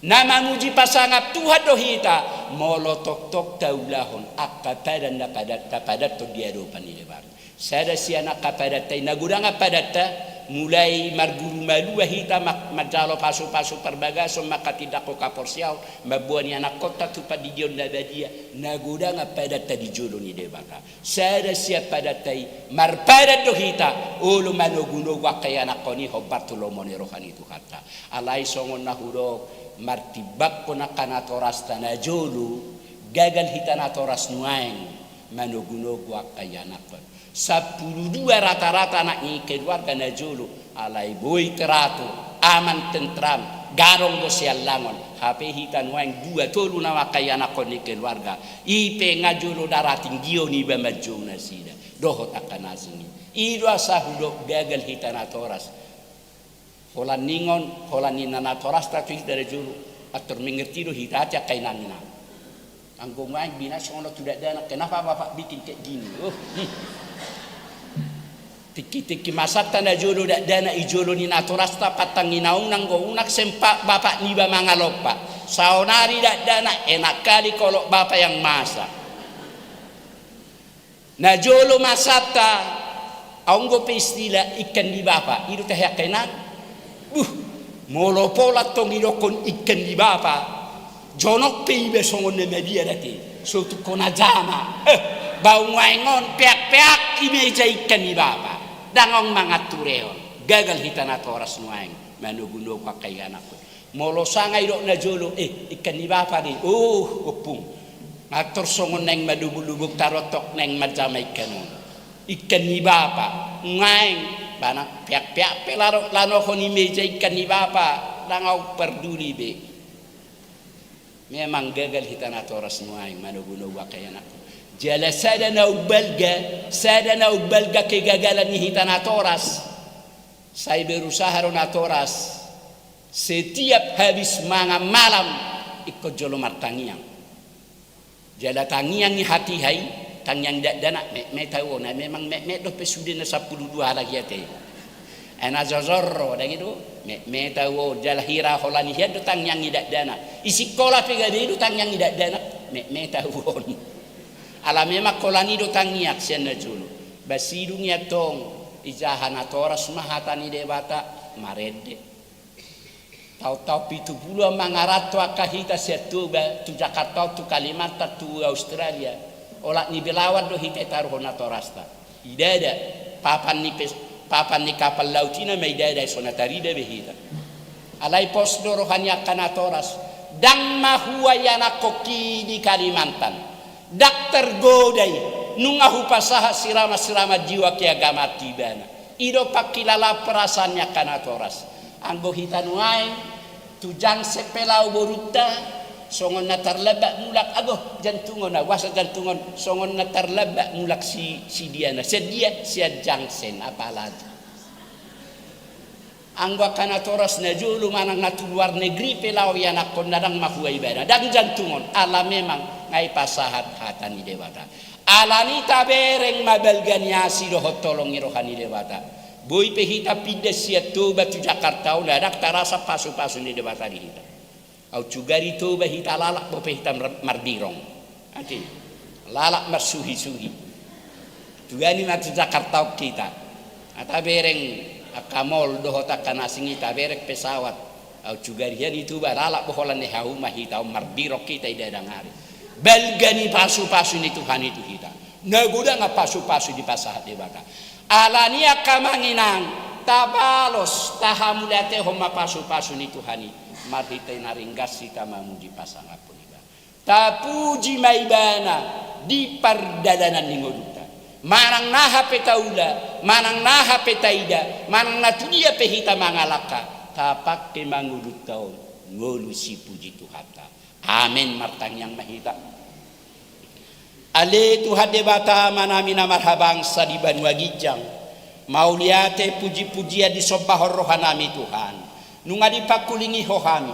Nama muji pasangap Tuhan dohita. Molo tok-tok taulahon. Akapadan na padat to diado panilebar. Sada siya nakapadat tay. Nagurang apadat ta. Mulai marguru malua hita majalo pasu-pasu perbagaso makatidak ko kaporsyaw. Mabuan niya nakota tu padidion na badia. Nagurang apadat ta di jolo ni debaka. Sada siya padat tay. Marpadat dohita. Ulo manogunog wakaya nakoni ho Bartolomeo ni rohani itu kata. Alay songon na hurog. Martibak ko na kanatoras ta na jolo. Gagal hita natoras nuaeng. Manogunog wakaya nakon. 12 rata-rata anak ni keluarga na jolo. Alay boy teratur. Aman tentram. Garong do siya langon. Hape hitan wang 2 tolu na wakaya nakon ni keluarga. Ipe nga jolo darating giyo ni ba madjong na sida. Dohot akan asini. Ido asa hudok gagal hitan atoras. Holan ningon, holan ninanatoras tatu hita dari jolo. Atur mengerti do hita aja kainanina. Anggung wang binas ono tidak ada. Kenapa bapak bikin kayak gini? Tiki-tiki masata na jolo dak dana ijolo ni naturasta patang inaung nang go unak sempak bapak niba mangalopa. Saonari dak dana enak kali kalau bapak yang masak. Na jolo masata aung go pe istilah ikan di bapak. Idu teh yakenan. Molo pola tong idokon ikan di bapak. Jonok pe ibe songon ne media dati. So tu kona jama. Bau ngaingon peak-peak imeja ikan di bapak. Dangong mga tureon. Gagal hita na toras nuaeng. Manugunog ka kay anak ko. Molo sangay do na jolo. Ikan ni bapa di. Upung. Matursongon neng madubulubog tarotok neng madjamay kanon. Ikan ni bapa. Ngaeng. Bana piak-piak pelaro lano ko ni meja ikan ni bapa. Langaw perduli be. memang gagal hitan atoras nuay manugunawa kaya na jala sada na ubalga kegagalan ni hitan atoras saya berusaha ron atoras setiap habis mga malam ikut jolomar tangiang jala tangiang ni hati hai tangiang dana me tahu na memang me do pesudin na 12 lagi ate ana zazorro dah gitu me tahu jala hira holani hiad do tangiang ni dana isi kola pega de do tangiang ni dana me tahu ala memang kolani do tangiak sen na julu basidung ya tong ijahana toras mahatani debata marede tahu pitu puluh mangarato akahita setuba tu Jakarta tu Kalimantan tu Australia olak ni belawat do hita taruhona torasta idada papan ni kapal lautina me idada sonatarida behita alai pos do rohania kana toras dang mahua yana koki di Kalimantan dakter godai nungahu pasaha sirama jiwa ki agama tibana ido pakilala perasaannya kana toras anggo hitanuai tujang sepelau boruta songon natar labak mulak ago jantungon wasa jantungon songon natar labak mulak si diana sedia sia jangsen apalagi anggo kana toras na julu manang natu luar negeri pelau yana kondadang mahuai bana dan jantungon ala memang ngai pasahat hatani dewata alani tabereng mabalganiasi do hotolong rohani dewata boy pehita pindah sia toba tu Jakarta ulah dak tarasa pasu-pasu ni dewata di hita au cugari toba hita lalak bo pehita mardirong ati lalak marsuhi-suhi tugani matu Jakarta kita atabereng akamol do hotakan asing ita berek pesawat au cugari yani toba lalak bo holan ni hauma hita mardirok kita idadangari balgani pasu-pasu ni Tuhan itu kita naguda nga pasu-pasu di pasahat di baka alania kamanginang tabalos tahamulate homa pasu-pasu ni Tuhan marhita naringgas sita mamuji pasanga puniba tapuji maibana di pardalanan ni ngoduta manang naha petaula manang naha petaida manang natudia pehita mangalaka tapak ke mangudutau ngolu si puji Tuhata amin martang yang mahita ale Tuhan debata manamina marhabang sa di Banua Gijang mauliate puji-pujian di sombah rohanami Tuhan nunga dipakulingi hohami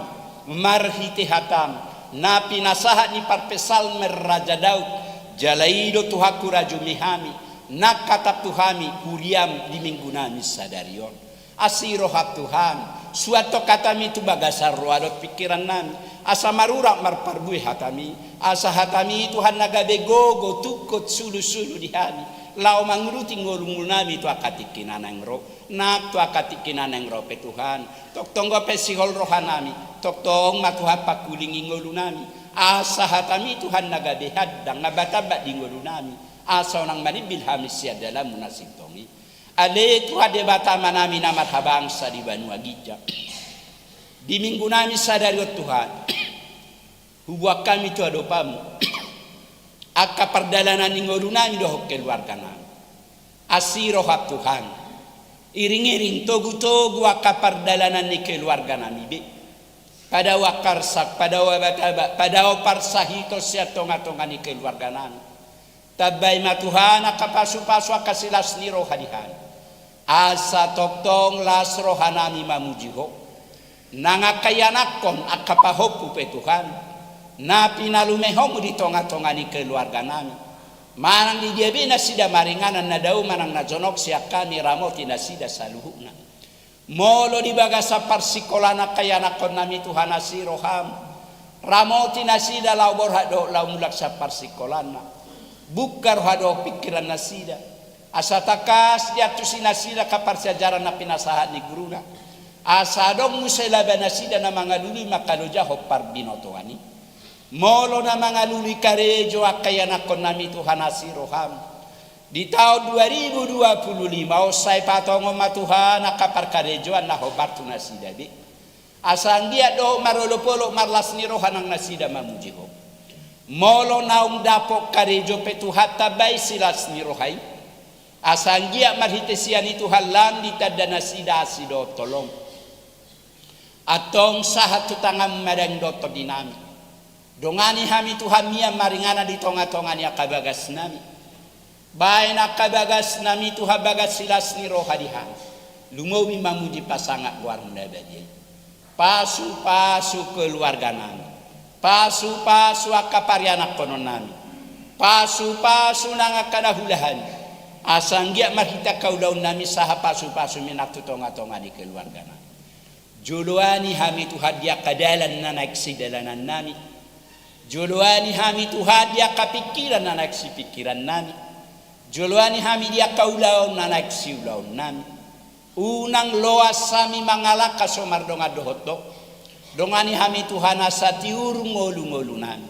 marhite hatam napi nasahat ni parpesal merraja Daud jalaido tuhaku rajumihami nakatap Tuhami kuriam di minggu nami sadarion asirohat Tuhan suatu katami tu bagasar roadot pikiran nami asa marurak marparbui hatami asa hatami Tuhan nagabe gogo tukut sulu-sulu di hami lau mangruti ngolungul nami tu akatikinan ro nak tu akatikinan ro pe Tuhan tok tonggo pe sihol rohanami tok tong matuha pakulingi ngolu nami asa hatami Tuhan nagabe haddang nabataba di ngolu nami asa nang manibil hamis ya dalam munasib tongi ale Tuhan debata manami na marhabang sa di Banua Gijang di minggu nami sadari Tuhan hubwa kami tu adopamu aka perdalanan ngolu nami doh keluarga nami asiro hak Tuhan iring-iring togu-togu aka perdalanan ni keluarga nami be pada wakarsak pada wabataba pada oparsahito siya tonga-tonga ni keluarga nami tabay matuhan aka pasu-pasu aka silas ni rohadihan asa toktong las rohanami mamujiho nangakayanakon akapahopu pe Tuhan na pinalumehom di tonga-tonga ni keluarga nami manang di dia bina sida maringanan na daw manang na jonok siya ni ramoti na sida saluhuna molo di bagasa parsikolana kayanakon nami Tuhan asiroham ramoti na sida lau borhado lau mulak sa parsikolana bukar hado pikiran na sida asa takas jatuh sinasida kapar sejarah na pinasahan ni guruna asa dong musela banasida na mga luli makaloja hopar binotoani molo na mga luli karejo akayanakon nami Tuhan asiroham di tahun 2025 usai patongo matuhan akapar karejoan na hopar tunasida bi asang dia do marolopolo marlas ni rohanang nasida mamujiho molo naung dapok karejo petuhat tabay silas ni rohai asang dia marhitesian itu halam di tadana sida asido tolong atong sahat tutangam madang doto dinami Dongani hami Tuhan mia maringana di tonga-tonga ni akabagas nami. Baik akabagas nami Tuhan bagas silas ni roha dihan. Lumowi mamudi pasangak warna badi. Pasu-pasu keluarga nami. Pasu-pasu akaparianak konon nami. Pasu-pasu nangakana hulahan. Asanggia marhita kau daun nami saha pasu-pasu minatu tonga-tonga di keluarga nami. Juluani hami Tuhan dia kadalan nanak sidalanan nami. Juluani hami Tuhan dia kapikiran nanak si pikiran nami. Juluani hami dia kaulaon nanak si ulaon nami. Unang loas sami mangalaka somar donga dohotok. Dongani hami Tuhan asati ngolu-ngolu nami.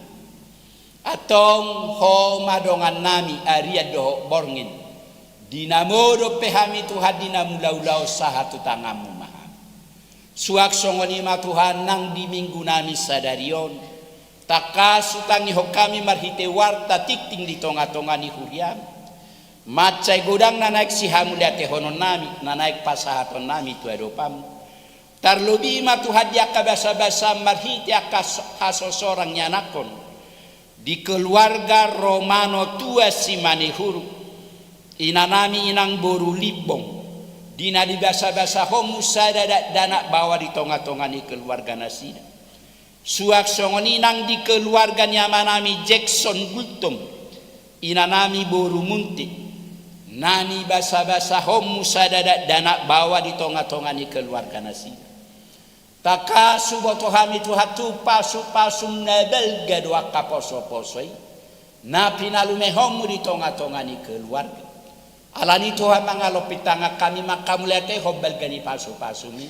Atong homa dongan nami aria doho borngin. Dinamodo pehami Tuhan dinamulaulau sahatu tangamu maha. Suak songoni ma Tuhan nang di minggu nami sadarion. Takasu tangi hokami marhite warta tikting di tonga-tonga ni huriam. Macai godang nanaik si hamuliate honon nami, nanaik pasahaton nami tu adopam. Tarlobi ma Tuhan jaka basa-basa marhite akaso sorang nyanakon. Di keluarga Romano tua si manihuru. Inanami inang boru libong. Dina di basa-basa homu sada dana bawa di tonga-tonga ni keluarga nasida. Suak songoni nang di keluarga nyamanami Jackson Gultom. Inanami boru munti. Nani basa-basa homu sada dana bawa di tonga-tonga ni keluarga nasida. Takasu boto hami Tuhatu pasu-pasu nabel gadwa kaposo-posoi. Na pinalume homu di tonga-tonga ni keluarga. Alani Tuhan mangalopitanga kami makamulete hobbal gani pasu-pasu mi.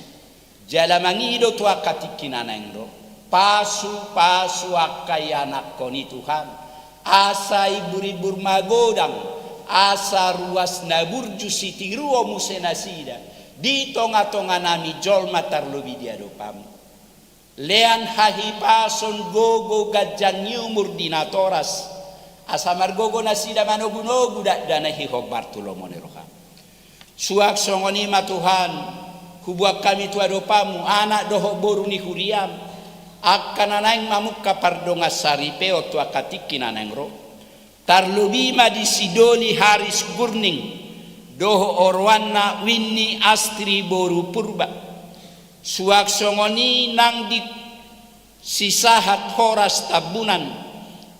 Jala mangido tua katikina nengro. Pasu-pasu akayanak koni Tuhan. Asa ibur-ibur magodang. Asa ruas naburju sitiruo musenasida. Di tonga-tonga nami jolma tarlobi dia dopamu. Lean hahipason gogo gajan nyumur dinatoras. Asa margogo nasida manogu-nogu dana hihob Bartolomone roham. Suak songoni ma Tuhan. Hubuak kami tua dopamu. Anak doho boru ni huriam. Akan anaing mamuk kapardonga saripe otu akatikin anang ro. Tarlubima di Sidoli Haris Gurning. Doho orwana winni astri boru purba. Suak songoni nang di sisahat horas tabunan.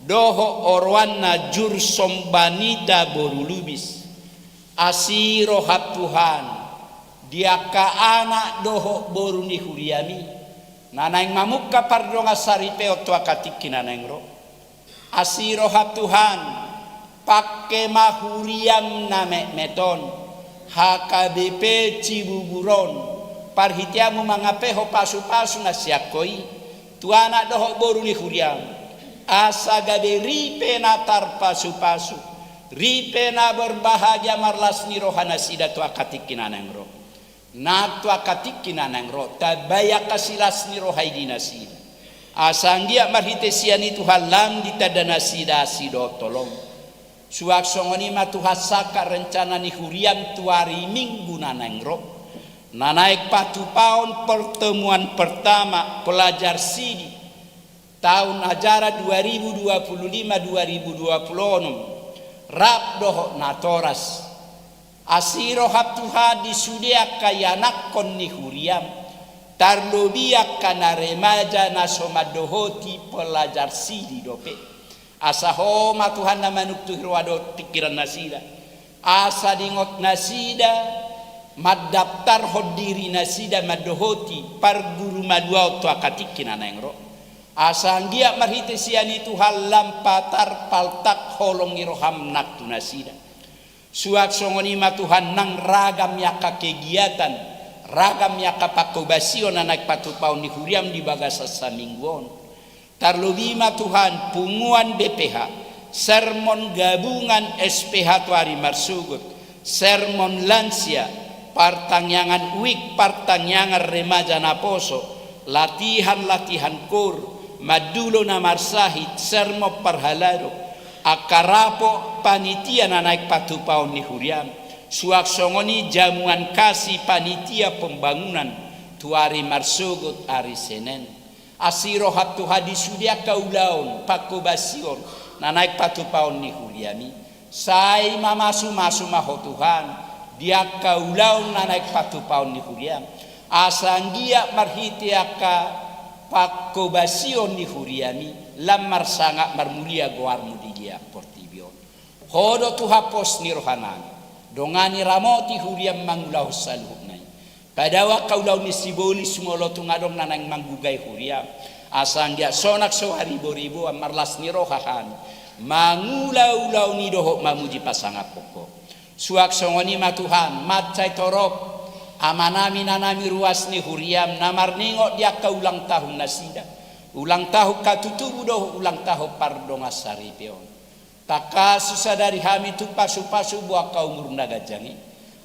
Doho orwana jur sombanita boru lubis. Asiro hap Tuhan. Diaka anak doho boru ni huriami. Nanaing mamukka pardonga saripe otu akatikin anang ro. Asiro hap Tuhan. Pakai mahuriam name meton. HKBP Cibuburon. Parhitiamu mangapeho pasu-pasu nasiakoi. Tuana doho boru ni huriam. Asa gabe ripe natar pasu-pasu. Ripe na berbahagia marlas ni rohana sida tu akatikin anang ro. Na tu akatikin anang ro. Tabaya kasilas ni rohai dinasida. Asanggia marhitesian itu halam ditadana sida asido tolong. Suak songoni ma Tuhan saka rencana ni huriam tuari minggu nanengro. Nanaik patu paun pertemuan pertama pelajar sidi. Tahun ajaran 2025-2026. Rap doho natoras. Asiro hap Tuhan disudia kayanak kon ni huriam. Tarlobiak kana remaja nasomadohoti pelajar sidi dope. Asa homa Tuhan nama nuktu hirwado pikiran nasida. Asa dingot nasida. Madaptar hodiri nasida madohoti. Par guru madua otu akatikin anengro. Asa anggia marhite siani Tuhan lampatar paltak holong iroham naktu nasida. Suak songoni ma Tuhan nang ragam yaka kegiatan. Ragam yaka pakobasio nanak patupaun ni huriam di bagasa samingguon. Tarlubima Tuhan punguan BPH. Sermon gabungan SPH Tuari Marsugut. Sermon lansia. Partangyangan uik, partangyangan remaja naposo. Latihan-latihan kur. Madulo na marsahit. Sermo parhalado. Akarapo panitia na naik patupaon ni huriam. Suak songoni jamuan kasih panitia pembangunan. Tuari Marsugut ari Senen. Asiro hatu hadis sudia kaulaun pakobasion na naik patupaon ni Huliami. Sai mamasu maho Tuhan dia kaulaun na naik patupaon ni Huliam. Asanggia marhiti aka pakobasion ni Huliami lamar sangat marmulia goarmu di dia portibion. Hodo tu hapos ni rohanani. Dongani ramoti Huliam mangulau saluhnai. Padawa kaulau ni siboli sumolo tungadong nanang manggugay Huliam. Asanggia sonak so haribo-ribo marlas ni rohahan. Mangulau-ulau ni dohok mamuji pasangat pokok. Suak songoni matuhan matcai torop. Amanami nanami ruas ni Huliam namar nengok dia ka ulang tahun nasida. Ulang tahun katutubu doh ulang tahun pardonga saripeon. Taka susah dari hami tu pasu-pasu buah kau umur nagajangi.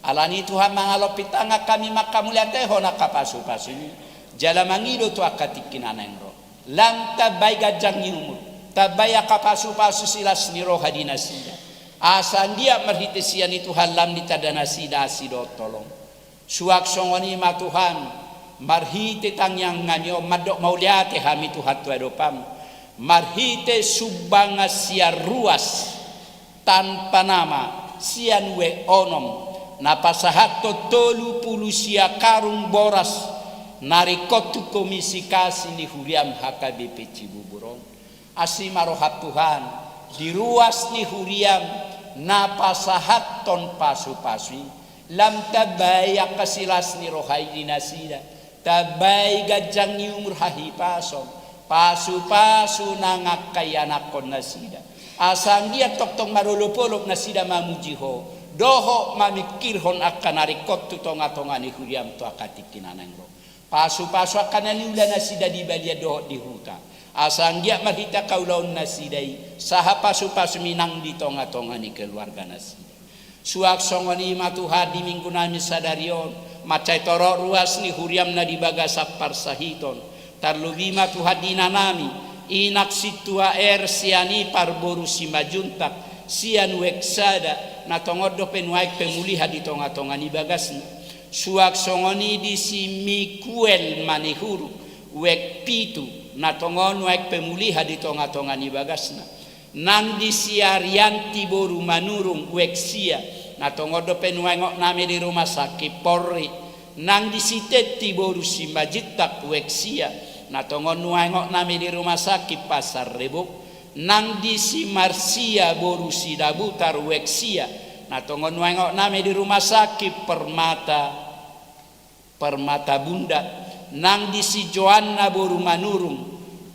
Alani Tuhan mangalopit tanga kami makamulia teho naka pasu-pasu ini. Jala mangido tu akatikin anengro. Lam tabai gajangi umur. Tabai akapasu-pasu silas niro hadina sida. Asan dia merhitesian itu halam ditadana sida asido tolong. Suak songoni ma Tuhan marhite tangyang nganyo madok mauliate hami Tuhan tu adopam. Marhite subanga sia ruas tanpa nama sian we onom napasahato tolu pulu sia karung boras narikotu komisi kasih ni Huliam HKBP Cibuburon asimarohat Tuhan di ruas ni Huliam napasahaton pasu-pasui lam tabai akasilas ni rohai dinasida tabai gajang ni umur hahipason pasu-pasu nangakayanakon nasida asang dia tok-tok marulupulok nasida mamujiho doho mamikirhon akan narikot tu tonga-tonga ni Huliam tu akatikin anangro pasu-pasu akan naliula nasida di balia doho di huta asang dia marhita kaulaun nasidai saha pasu-pasu minang di tonga-tonga ni keluarga nasida suak songoni matuha di minggu nami sadarion macai torok ruas ni Huliam na di bagasap parsahiton tarlu lima tu hadina nami inak situa siani parboru si majuntak sian weksada na tongodo penuaik pemuliha di tonga-tonga ni bagasna suak songoni di si mikuel manihuru wek pitu na tongon waik pemuliha di tonga-tonga ni bagasna nang di si Arianti boru manurung wek sia na tongodo penuaik nami di rumah sakit Polri nang di si Teti boru si majitak wek sia na tongon nuangok nami di rumah sakit Pasar Rebo nang di si Marsia boru si Dabutar weksia na tongon nuangok nami di rumah sakit Permata Bunda nang di si Joanna boru manurung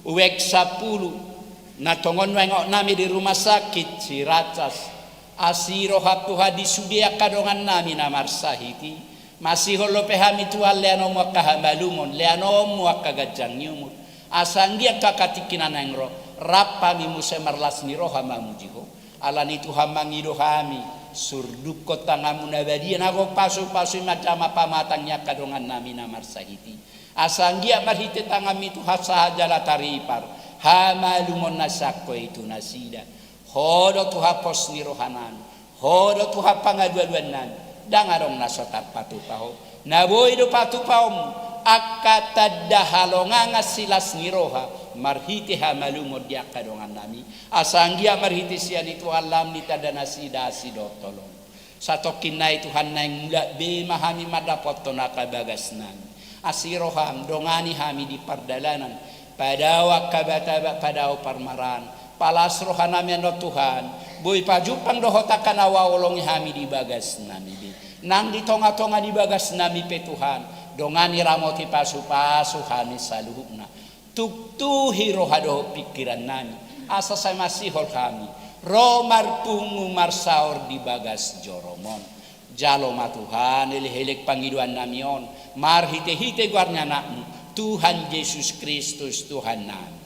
wek 10 na tongon nuangok nami di rumah sakit Ciracas asiro hatu hadis sudia kadongan nami namar sahiti masih holo pehami tuan leano mo kahamalumon leano mo kagajang nyumur asang dia kakatikin anangro rapa mi muse marlas ni roha mamujiho alani Tuhan mangido hami surduk kota ngamun abadian ako pasu-pasu macam apa matangnya kadongan nami namar sahiti asang dia marhite tangami Tuhan sahajala taripar hamalumon nasako itu nasida hodo Tuhan pos ni rohanan hodo Tuhan pangaduan nan dangarong nasotat patupaho naboy do patupahom akatadda halonganga silas niroha marhiti hamalumod dia kadongan nami asanggia marhiti sian itu alam ni tadana sida sido tolong satokin na Tuhan na yang mula be mahami madapot to nakabagasnan asiroham dongani hami di pardalanan padawa kabataba padaw parmaran palas rohanami ano Tuhan boy pajupang dohotakan awawolongi hami di bagas nami di nang di tonga-tonga di bagas nami pe Tuhan dongani ramoti pasu-pasu hami saluhukna tuktuhi rohado pikiran nami asa saya masih hol kami romar pungu marsaur di bagas joromon jalo ma Tuhan elek pangiduan namion marhite-hite guarnya nakmu Tuhan Yesus Kristus Tuhan nami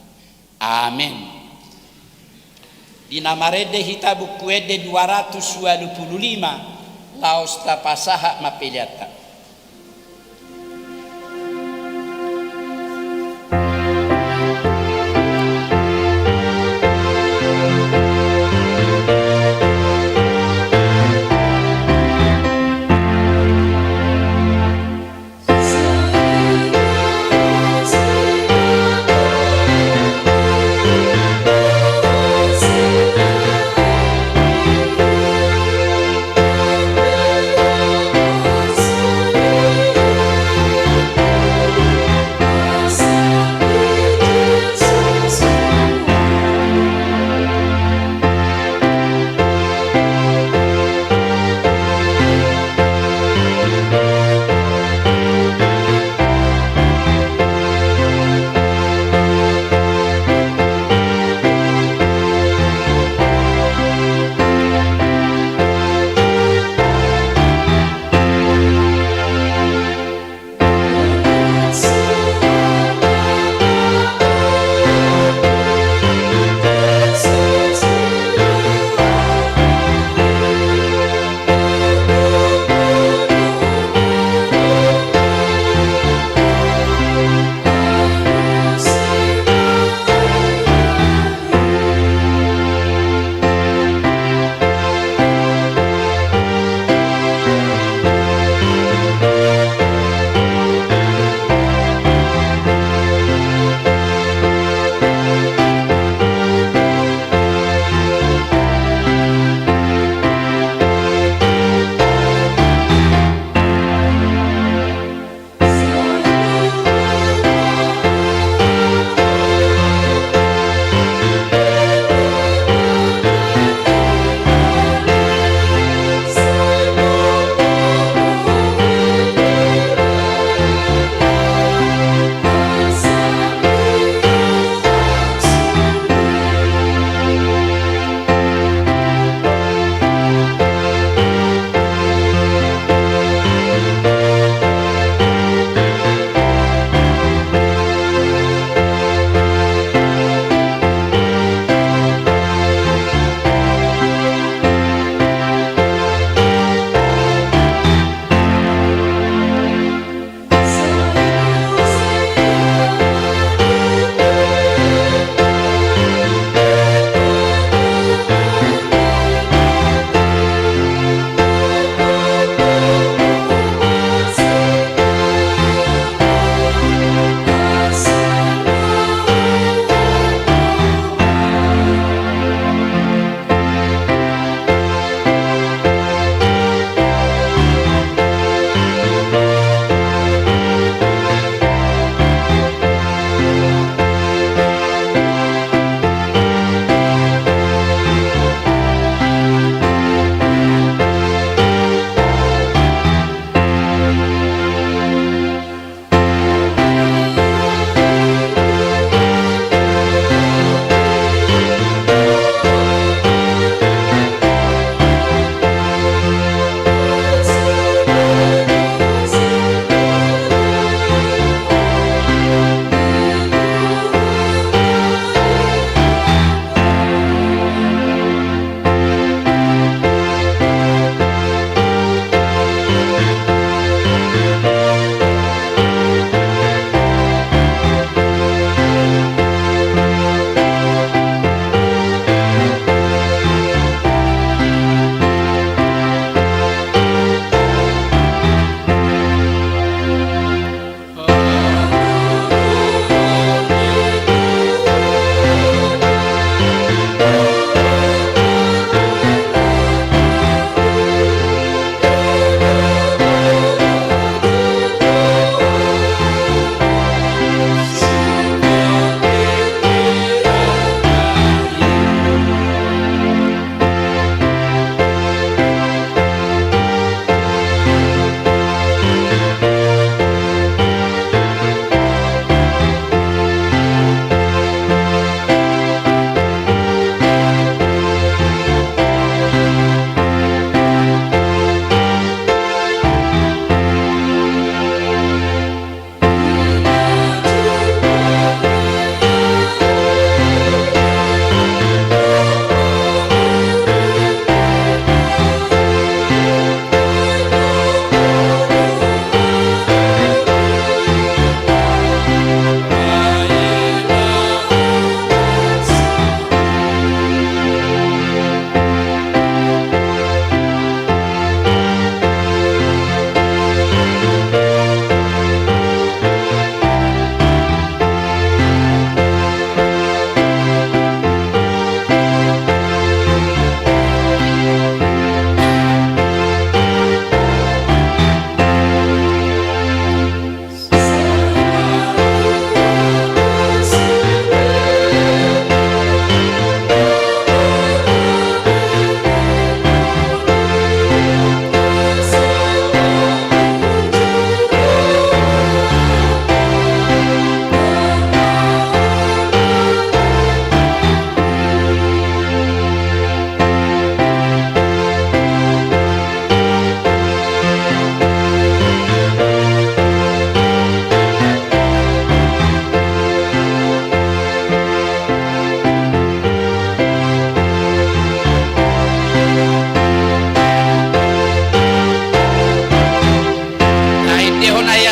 amin. Di namarede hita bukuede 225 laos tapasaha mapeliata.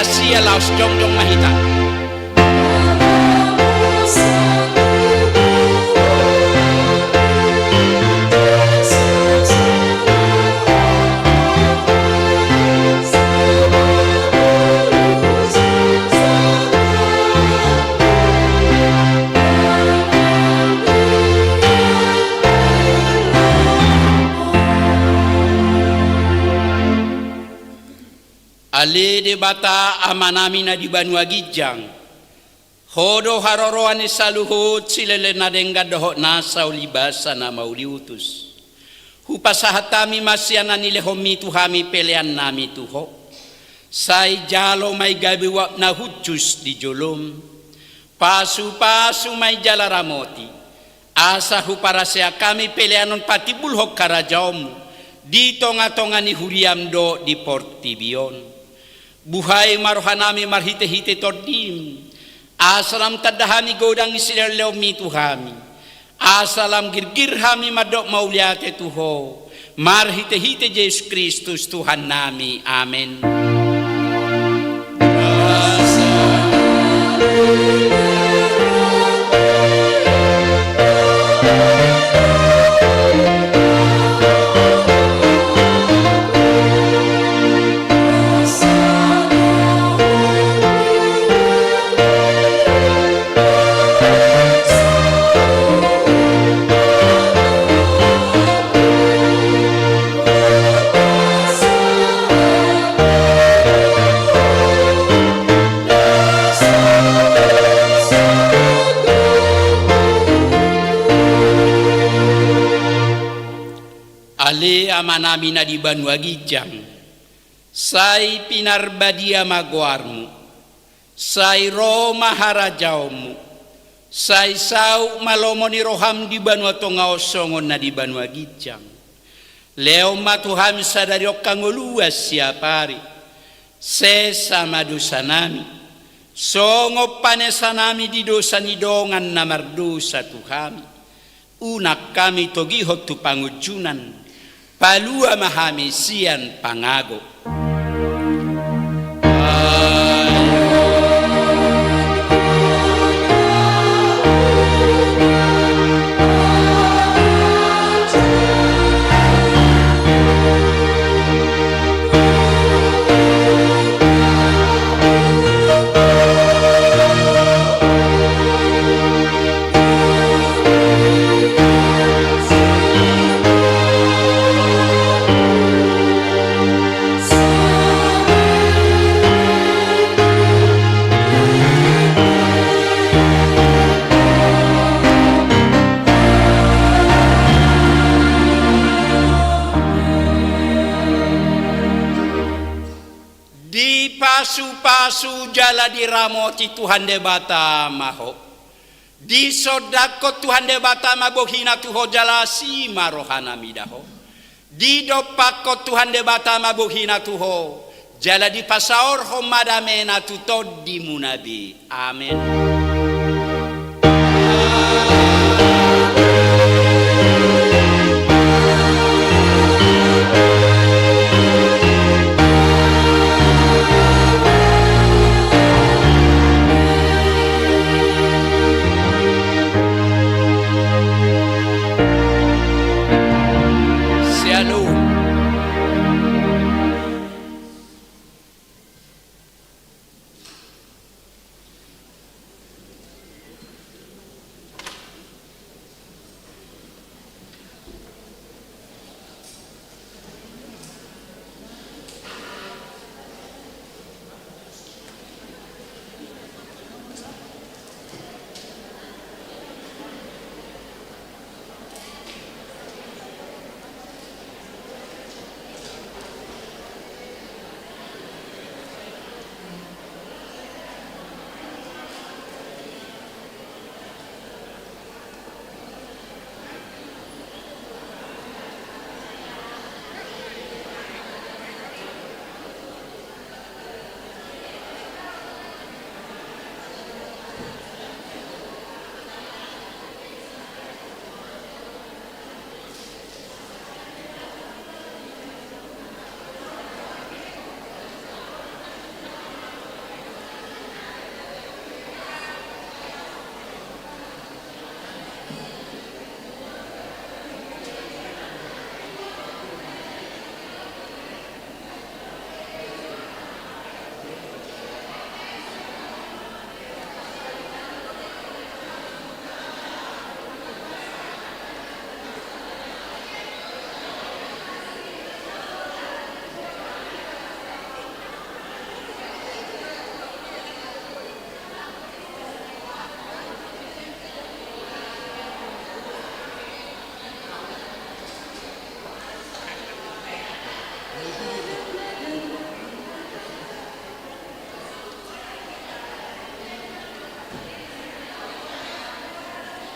sia laos jongjong mahita. Ale de bata amanami na di Banua Gijang. Hodo haroroan ni saluhut silele na dengga doho nasa ulibasa na mauliutus. Hupasahatami masyana nilehomi tuhami pelean nami tuho. Say jalo may gabiwap na hutjus di jolom. Pasu-pasu may jalaramoti. Asa huparasya kami peleanon pati bulhok karajom. Dito nga tonga ni huriam do di Portibion. Buhay marohanami marhite-hite tordim. Asalam tadahami godang isilalaw mituhami. Asalam girgirhami madok mauliate tuho. Marhite-hite Jesus Kristus Tuhan nami. Amen. Ale amanami na di Banua Gijang, say pinarbadia magwarmu, say Roma harajawmu, say sau malomo ni roham di Banua Tonga osongon na di Banua Gijang. Leo matuham sadariok kanguluas siapari, sesa madusanami, songo panesanami di dosa nidongan na mardusa tuhami. Unak kami togihot tu pangujunan, palua mahami sian pangago. Pasu-pasu jala diramoti Tuhan debata maho. Di sodako Tuhan debata mabohina tuho jala si marohana midaho. Di dopako Tuhan debata mabohina tuho jala di pasaor homadamena tutod di munabi. Amen.